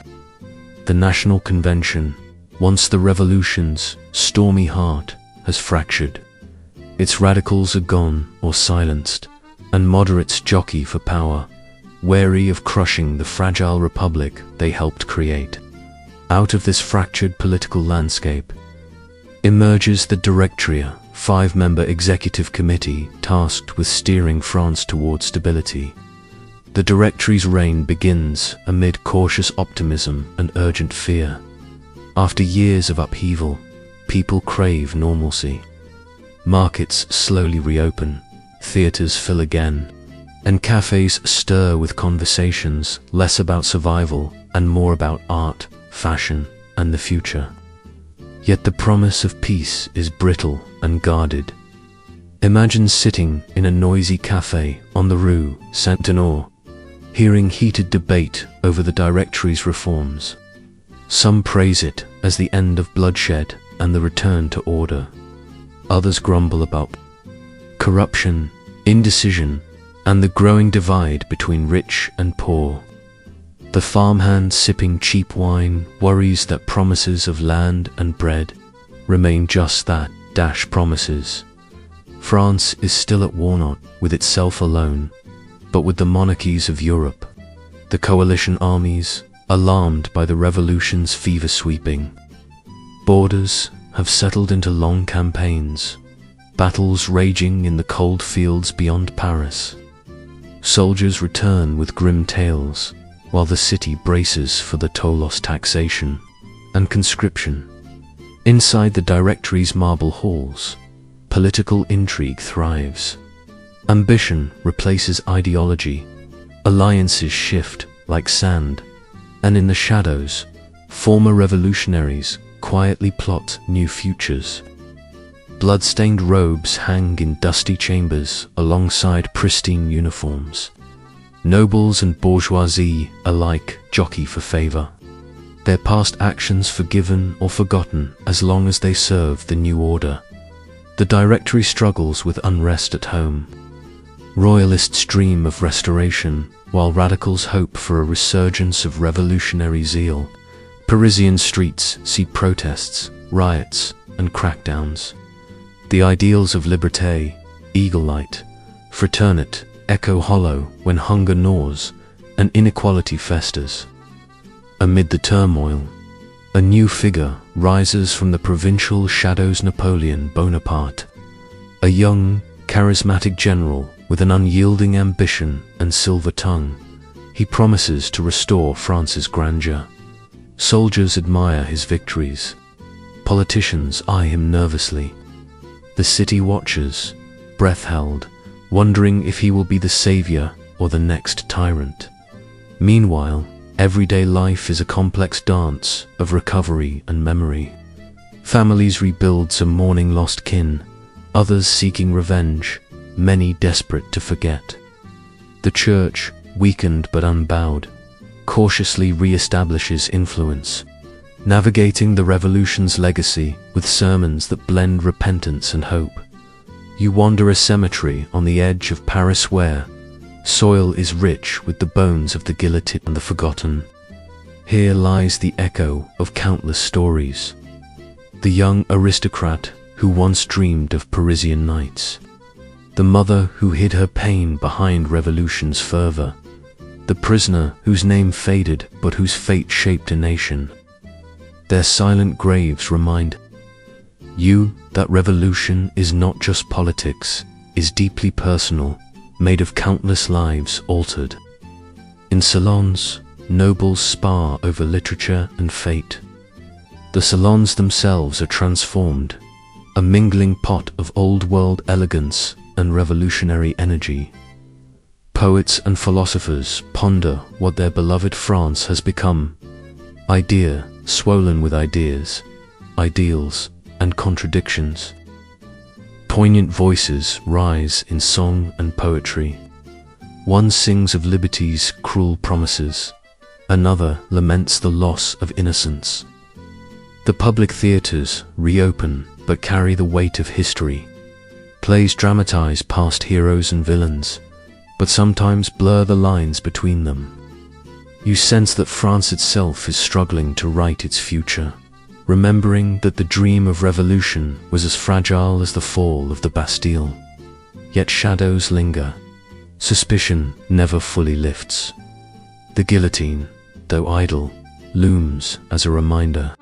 The National Convention, once the revolution's stormy heart, has fractured. Its radicals are gone or silenced, and moderates jockey for power, wary of crushing the fragile republic they helped create. Out of this fractured political landscape emerges the Directoria, 5-member executive committee tasked with steering France towards stability. The Directory's reign begins amid cautious optimism and urgent fear. After years of upheaval, people crave normalcy. Markets slowly reopen, theaters fill again, and cafes stir with conversations less about survival and more about art, fashion, and the future. Yet the promise of peace is brittle and guarded. Imagine sitting in a noisy cafe on the Rue Saint-Honore, hearing heated debate over the Directory's reforms. Some praise it as the end of bloodshed and the return to order. Others grumble about corruption, indecision, and the growing divide between rich and poor. The farmhand sipping cheap wine worries that promises of land and bread remain just that, promises. France is still at war not with itself alone, but with the monarchies of Europe. The coalition armies, alarmed by the revolution's fever sweeping. Borders have settled into long campaigns, battles raging in the cold fields beyond Paris. Soldiers return with grim tales, while the city braces for the Tolos taxation and conscription. Inside the Directory's marble halls, political intrigue thrives. Ambition replaces ideology, alliances shift like sand, and in the shadows, former revolutionaries quietly plot new futures. Blood-stained robes hang in dusty chambers alongside pristine uniforms. Nobles and bourgeoisie alike jockey for favor, their past actions forgiven or forgotten as long as they serve the new order. The Directory struggles with unrest at home. Royalists dream of restoration, while radicals hope for a resurgence of revolutionary zeal. Parisian streets see protests, riots, and crackdowns. The ideals of liberté, eagle-light, fraternite echo hollow when hunger gnaws and inequality festers. Amid the turmoil, a new figure rises from the provincial shadows: Napoleon Bonaparte, a young, charismatic general with an unyielding ambition and silver tongue. He promises to restore France's grandeur. Soldiers admire his victories. Politicians eye him nervously. The city watches, breath held, wondering if he will be the savior or the next tyrant. Meanwhile, everyday life is a complex dance of recovery and memory. Families rebuild some mourning lost kin, others seeking revenge, many desperate to forget. The church, weakened but unbowed, cautiously re-establishes influence, navigating the revolution's legacy with sermons that blend repentance and hope. You wander a cemetery on the edge of Paris where soil is rich with the bones of the guillotine and the forgotten. Here lies the echo of countless stories. The young aristocrat who once dreamed of Parisian nights. The mother who hid her pain behind revolution's fervor. The prisoner whose name faded but whose fate shaped a nation. Their silent graves remind you that revolution is not just politics, is deeply personal, made of countless lives altered. In salons, nobles spar over literature and fate. The salons themselves are transformed, a mingling pot of old-world elegance and revolutionary energy. Poets and philosophers ponder what their beloved France has become, idea swollen with ideas, ideals, and contradictions. Poignant voices rise in song and poetry. One sings of liberty's cruel promises, another laments the loss of innocence. The public theatres reopen but carry the weight of history. Plays dramatize past heroes and villains, but sometimes blur the lines between them. You sense that France itself is struggling to write its future, remembering that the dream of revolution was as fragile as the fall of the Bastille. Yet shadows linger. Suspicion never fully lifts. The guillotine, though idle, looms as a reminder.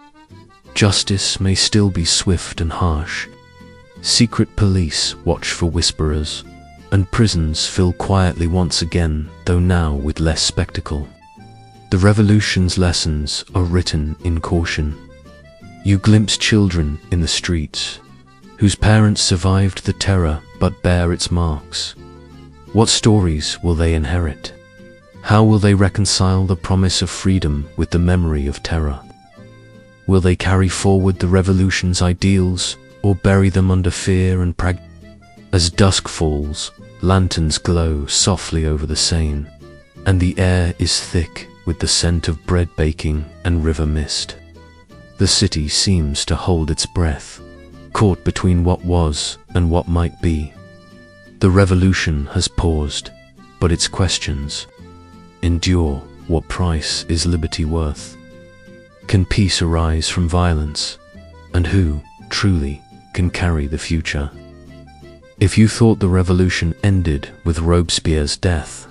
Justice may still be swift and harsh. Secret police watch for whisperers, and prisons fill quietly once again, though now with less spectacle. The revolution's lessons are written in caution. You glimpse children in the streets, whose parents survived the terror but bear its marks. What stories will they inherit? How will they reconcile the promise of freedom with the memory of terror? Will they carry forward the revolution's ideals, or bury them under fear and As dusk falls, lanterns glow softly over the Seine, and the air is thick with the scent of bread baking and river mist. The city seems to hold its breath, caught between what was and what might be. The revolution has paused, but its questions endure. What price is liberty worth? Can peace arise from violence? And who, truly, can carry the future? If you thought the revolution ended with Robespierre's death,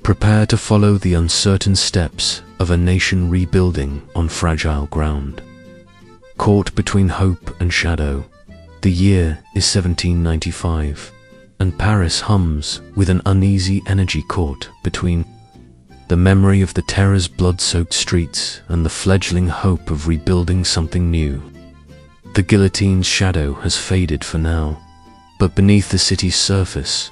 prepare to follow the uncertain steps of a nation rebuilding on fragile ground. Caught between hope and shadow, the year is 1795, and Paris hums with an uneasy energy caught between the memory of the terror's blood-soaked streets and the fledgling hope of rebuilding something new. The guillotine's shadow has faded for now, but beneath the city's surface,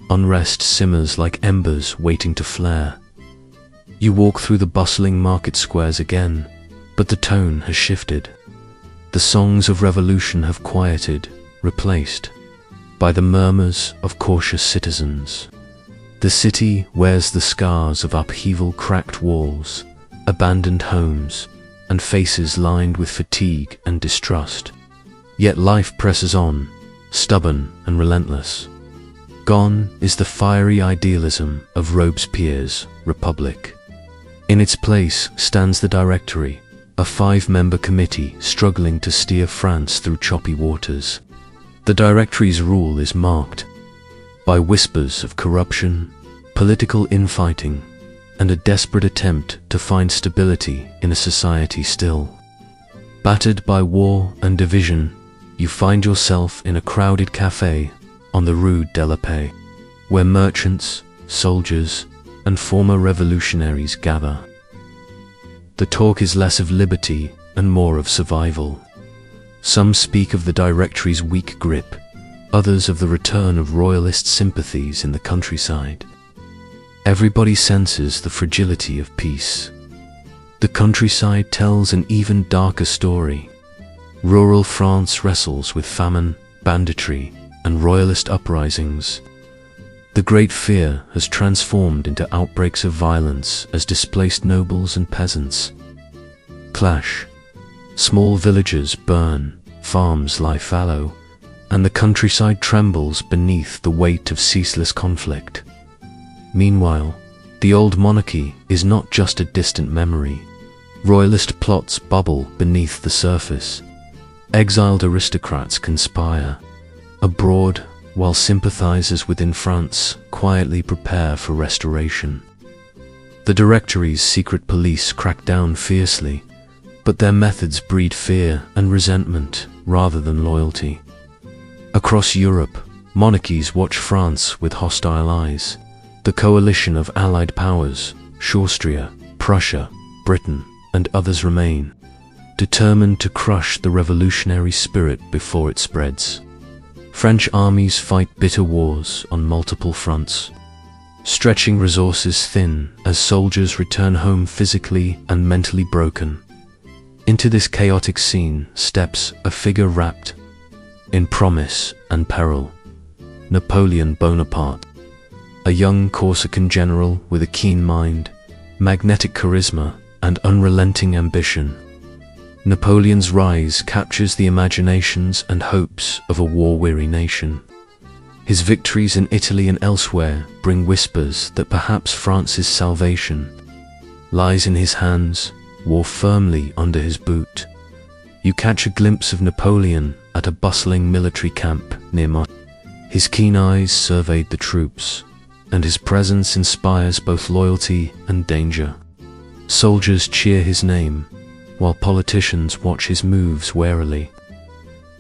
unrest simmers like embers waiting to flare. You walk through the bustling market squares again, but the tone has shifted. The songs of revolution have quieted, replaced by the murmurs of cautious citizens. The city wears the scars of upheaval, cracked walls, abandoned homes, and faces lined with fatigue and distrust. Yet life presses on, stubborn and relentless. Gone is the fiery idealism of Robespierre's Republic. In its place stands the Directory, a 5-member committee struggling to steer France through choppy waters. The Directory's rule is marked by whispers of corruption, political infighting, and a desperate attempt to find stability in a society still battered by war and division. You find yourself in a crowded cafe on the Rue de la Paix, where merchants, soldiers, and former revolutionaries gather. The talk is less of liberty and more of survival. Some speak of the Directory's weak grip, others of the return of royalist sympathies in the countryside. Everybody senses the fragility of peace. The countryside tells an even darker story. Rural France wrestles with famine, banditry, and royalist uprisings. The Great Fear has transformed into outbreaks of violence as displaced nobles and peasants clash. Small villages burn, farms lie fallow, and the countryside trembles beneath the weight of ceaseless conflict. Meanwhile, the old monarchy is not just a distant memory. Royalist plots bubble beneath the surface. Exiled aristocrats conspire abroad, while sympathizers within France quietly prepare for restoration. The Directory's secret police crack down fiercely, but their methods breed fear and resentment rather than loyalty. Across Europe, monarchies watch France with hostile eyes. The coalition of allied powers, Austria, Prussia, Britain, and others remain, determined to crush the revolutionary spirit before it spreads. French armies fight bitter wars on multiple fronts, stretching resources thin as soldiers return home physically and mentally broken. Into this chaotic scene steps a figure wrapped in promise and peril: Napoleon Bonaparte. A young Corsican general with a keen mind, magnetic charisma, and unrelenting ambition. Napoleon's rise captures the imaginations and hopes of a war-weary nation. His victories in Italy and elsewhere bring whispers that perhaps France's salvation lies in his hands, war firmly under his boot. You catch a glimpse of Napoleon at a bustling military camp near Marseille. His keen eyes surveyed the troops, and his presence inspires both loyalty and danger. Soldiers cheer his name, while politicians watch his moves warily.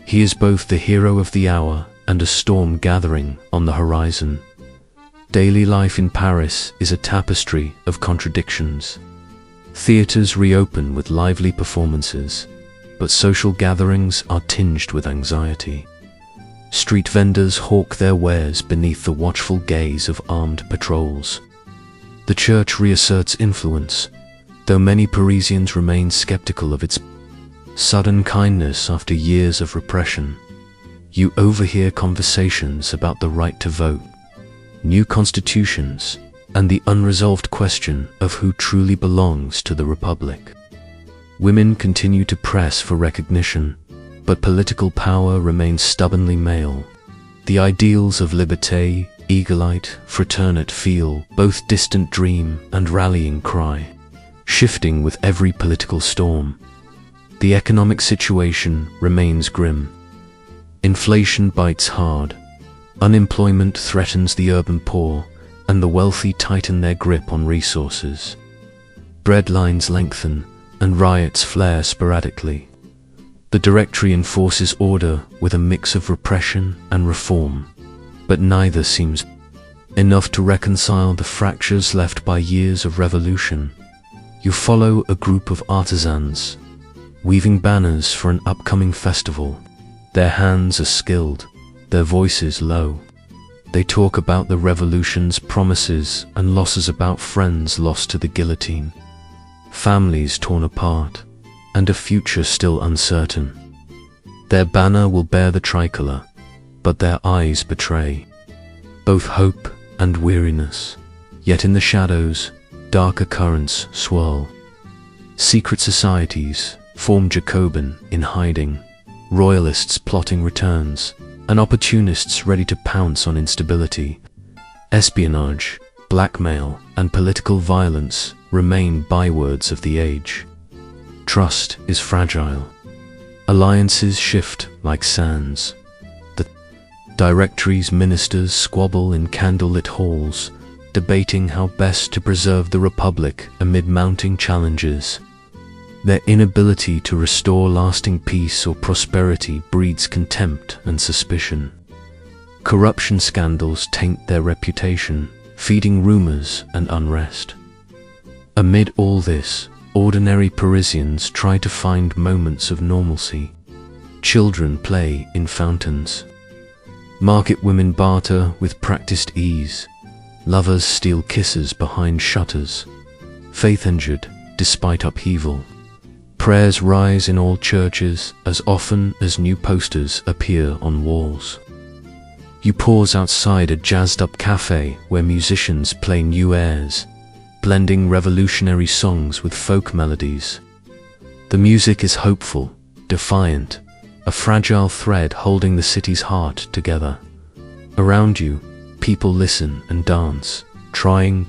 He is both the hero of the hour and a storm gathering on the horizon. Daily life in Paris is a tapestry of contradictions. Theaters reopen with lively performances, but social gatherings are tinged with anxiety. Street vendors hawk their wares beneath the watchful gaze of armed patrols. The church reasserts influence, though many Parisians remain skeptical of its sudden kindness after years of repression. You overhear conversations about the right to vote, new constitutions, and the unresolved question of who truly belongs to the Republic. Women continue to press for recognition, but political power remains stubbornly male. The ideals of liberté, eaglite, fraternite feel both distant dream and rallying cry, shifting with every political storm. The economic situation remains grim. Inflation bites hard, unemployment threatens the urban poor, and the wealthy tighten their grip on resources. Bread lines lengthen, and riots flare sporadically. The Directory enforces order with a mix of repression and reform, but neither seems enough to reconcile the fractures left by years of revolution. You follow a group of artisans, weaving banners for an upcoming festival. Their hands are skilled, their voices low. They talk about the revolution's promises and losses, about friends lost to the guillotine, families torn apart, and a future still uncertain. Their banner will bear the tricolor, but their eyes betray both hope and weariness. Yet in the shadows, darker currents swirl. Secret societies form, Jacobin in hiding, royalists plotting returns, and opportunists ready to pounce on instability. Espionage, blackmail, and political violence remain bywords of the age. Trust is fragile. Alliances shift like sands. The Directory's ministers squabble in candlelit halls, debating how best to preserve the Republic amid mounting challenges. Their inability to restore lasting peace or prosperity breeds contempt and suspicion. Corruption scandals taint their reputation, feeding rumors and unrest. Amid all this, ordinary Parisians try to find moments of normalcy. Children play in fountains. Market women barter with practiced ease. Lovers steal kisses behind shutters. Faith injured despite upheaval. Prayers rise in all churches as often as new posters appear on walls. You pause outside a jazzed-up cafe where musicians play new airs, blending revolutionary songs with folk melodies. The music is hopeful, defiant, a fragile thread holding the city's heart together. Around you, people listen and dance, trying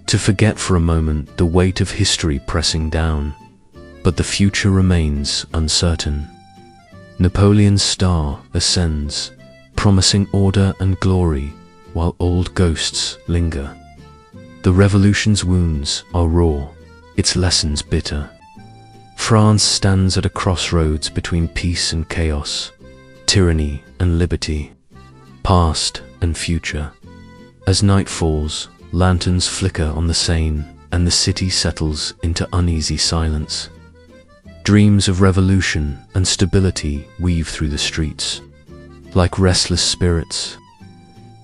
to forget for a moment the weight of history pressing down. But the future remains uncertain. Napoleon's star ascends, promising order and glory, while old ghosts linger. The revolution's wounds are raw, its lessons bitter. France stands at a crossroads between peace and chaos, tyranny and liberty, past and future. As night falls, lanterns flicker on the Seine, and the city settles into uneasy silence. Dreams of revolution and stability weave through the streets. Like restless spirits,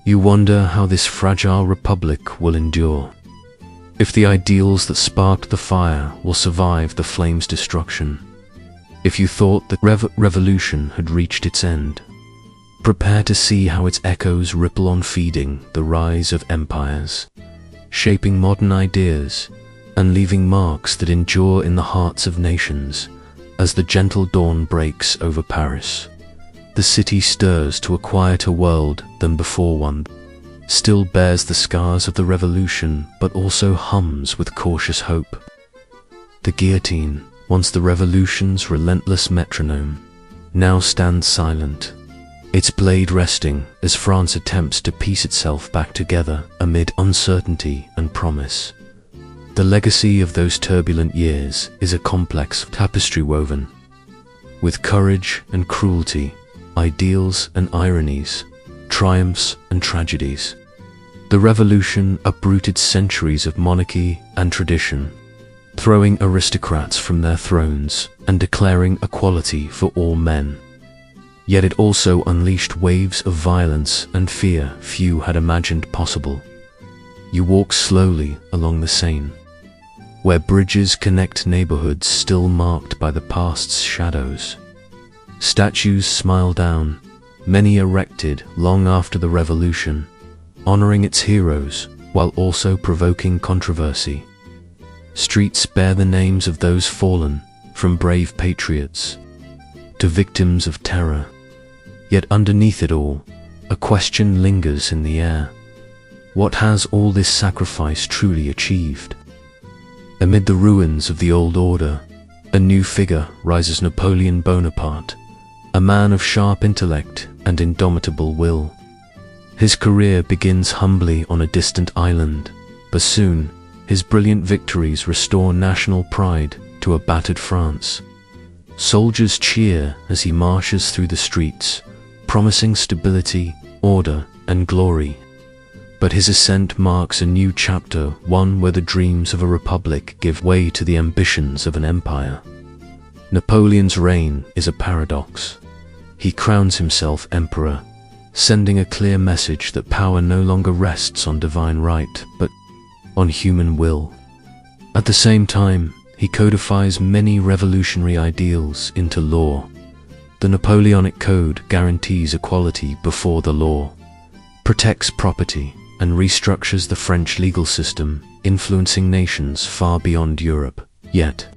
you wonder how this fragile republic will endure, if the ideals that sparked the fire will survive the flame's destruction. If you thought the revolution had reached its end, prepare to see how its echoes ripple on, feeding the rise of empires, shaping modern ideas, and leaving marks that endure in the hearts of nations. As the gentle dawn breaks over Paris, the city stirs to a quieter world than before. One still bears the scars of the revolution, but also hums with cautious hope. The guillotine, once the revolution's relentless metronome, now stands silent, its blade resting as France attempts to piece itself back together amid uncertainty and promise. The legacy of those turbulent years is a complex tapestry woven with courage and cruelty, ideals and ironies, triumphs and tragedies. The revolution uprooted centuries of monarchy and tradition, throwing aristocrats from their thrones and declaring equality for all men. Yet it also unleashed waves of violence and fear few had imagined possible. You walk slowly along the Seine, where bridges connect neighborhoods still marked by the past's shadows. Statues smile down, many erected long after the revolution, honoring its heroes while also provoking controversy. Streets bear the names of those fallen, from brave patriots to victims of terror. Yet underneath it all, a question lingers in the air. What has all this sacrifice truly achieved? Amid the ruins of the old order, a new figure rises: Napoleon Bonaparte, a man of sharp intellect and indomitable will. His career begins humbly on a distant island, but soon his brilliant victories restore national pride to a battered France. Soldiers cheer as he marches through the streets, promising stability, order, and glory. But his ascent marks a new chapter, one where the dreams of a republic give way to the ambitions of an empire. Napoleon's reign is a paradox. He crowns himself emperor, sending a clear message that power no longer rests on divine right, but on human will. At the same time, he codifies many revolutionary ideals into law. The Napoleonic Code guarantees equality before the law, protects property, and restructures the French legal system, influencing nations far beyond Europe. Yet,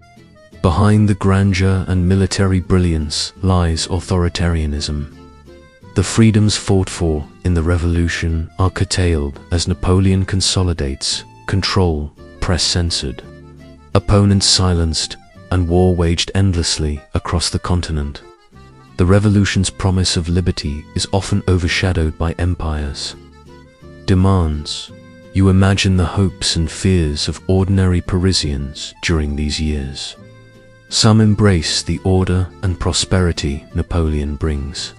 behind the grandeur and military brilliance lies authoritarianism. The freedoms fought for in the revolution are curtailed as Napoleon consolidates control, press censored, opponents silenced, and war waged endlessly across the continent. The revolution's promise of liberty is often overshadowed by empire's demands. You imagine the hopes and fears of ordinary Parisians during these years. Some embrace the order and prosperity Napoleon brings.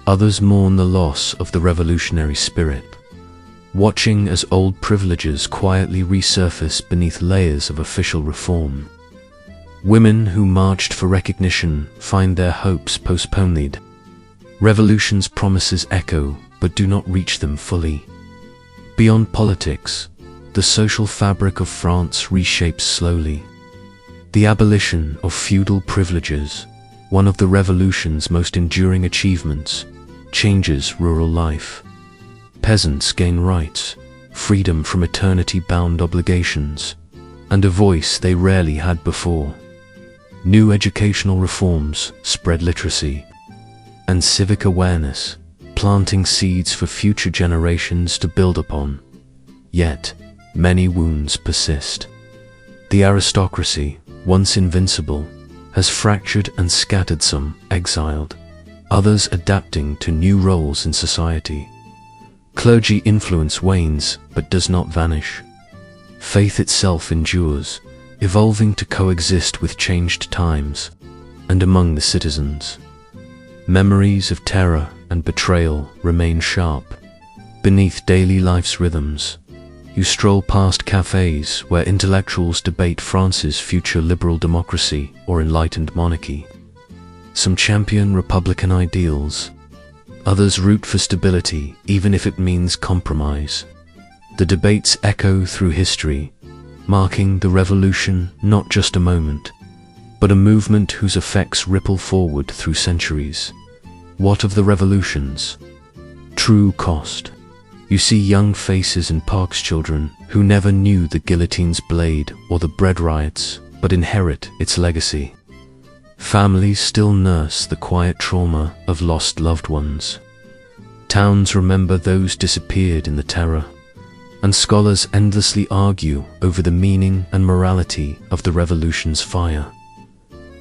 Others mourn the loss of the revolutionary spirit, watching as old privileges quietly resurface beneath layers of official reform. Women who marched for recognition find their hopes postponed. Revolution's promises echo but do not reach them fully. Beyond politics, the social fabric of France reshapes slowly. The abolition of feudal privileges, one of the revolution's most enduring achievements, changes rural life. Peasants gain rights, freedom from eternity-bound obligations, and a voice they rarely had before. New educational reforms spread literacy and civic awareness, planting seeds for future generations to build upon. Yet, many wounds persist. The aristocracy, once invincible, has fractured and scattered, some exiled, others adapting to new roles in society. Clergy influence wanes but does not vanish. Faith itself endures, evolving to coexist with changed times and among the citizens. Memories of terror and betrayal remain sharp. Beneath daily life's rhythms, you stroll past cafes where intellectuals debate France's future liberal democracy or enlightened monarchy. Some champion republican ideals, others root for stability even if it means compromise. The debates echo through history, marking the revolution not just a moment, but a movement whose effects ripple forward through centuries. What of the revolution's true cost? You see young faces in parks, children who never knew the guillotine's blade or the bread riots, but inherit its legacy. Families still nurse the quiet trauma of lost loved ones. Towns remember those disappeared in the terror, and scholars endlessly argue over the meaning and morality of the revolution's fire.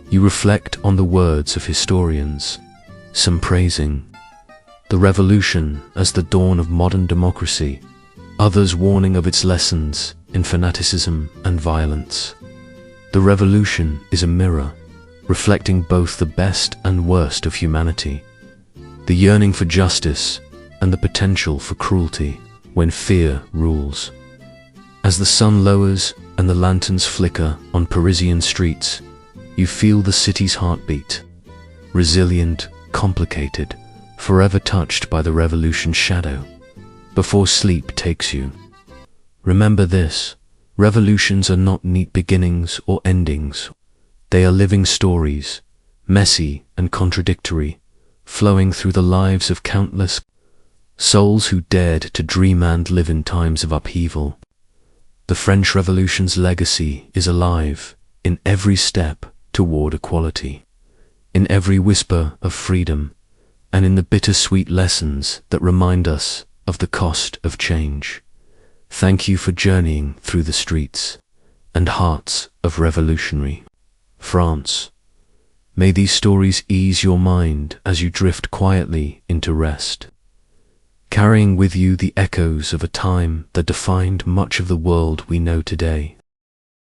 You reflect on the words of historians, some praising the revolution as the dawn of modern democracy, others warning of its lessons in fanaticism and violence. The revolution is a mirror, reflecting both the best and worst of humanity, the yearning for justice and the potential for cruelty when fear rules. As the sun lowers and the lanterns flicker on Parisian streets, you feel the city's heartbeat, resilient, complicated, forever touched by the revolution's shadow, before sleep takes you. Remember this: revolutions are not neat beginnings or endings. They are living stories, messy and contradictory, flowing through the lives of countless souls who dared to dream and live in times of upheaval. The French Revolution's legacy is alive in every step toward equality, in every whisper of freedom, and in the bittersweet lessons that remind us of the cost of change. Thank you for journeying through the streets and hearts of revolutionary France. May these stories ease your mind as you drift quietly into rest, carrying with you the echoes of a time that defined much of the world we know today.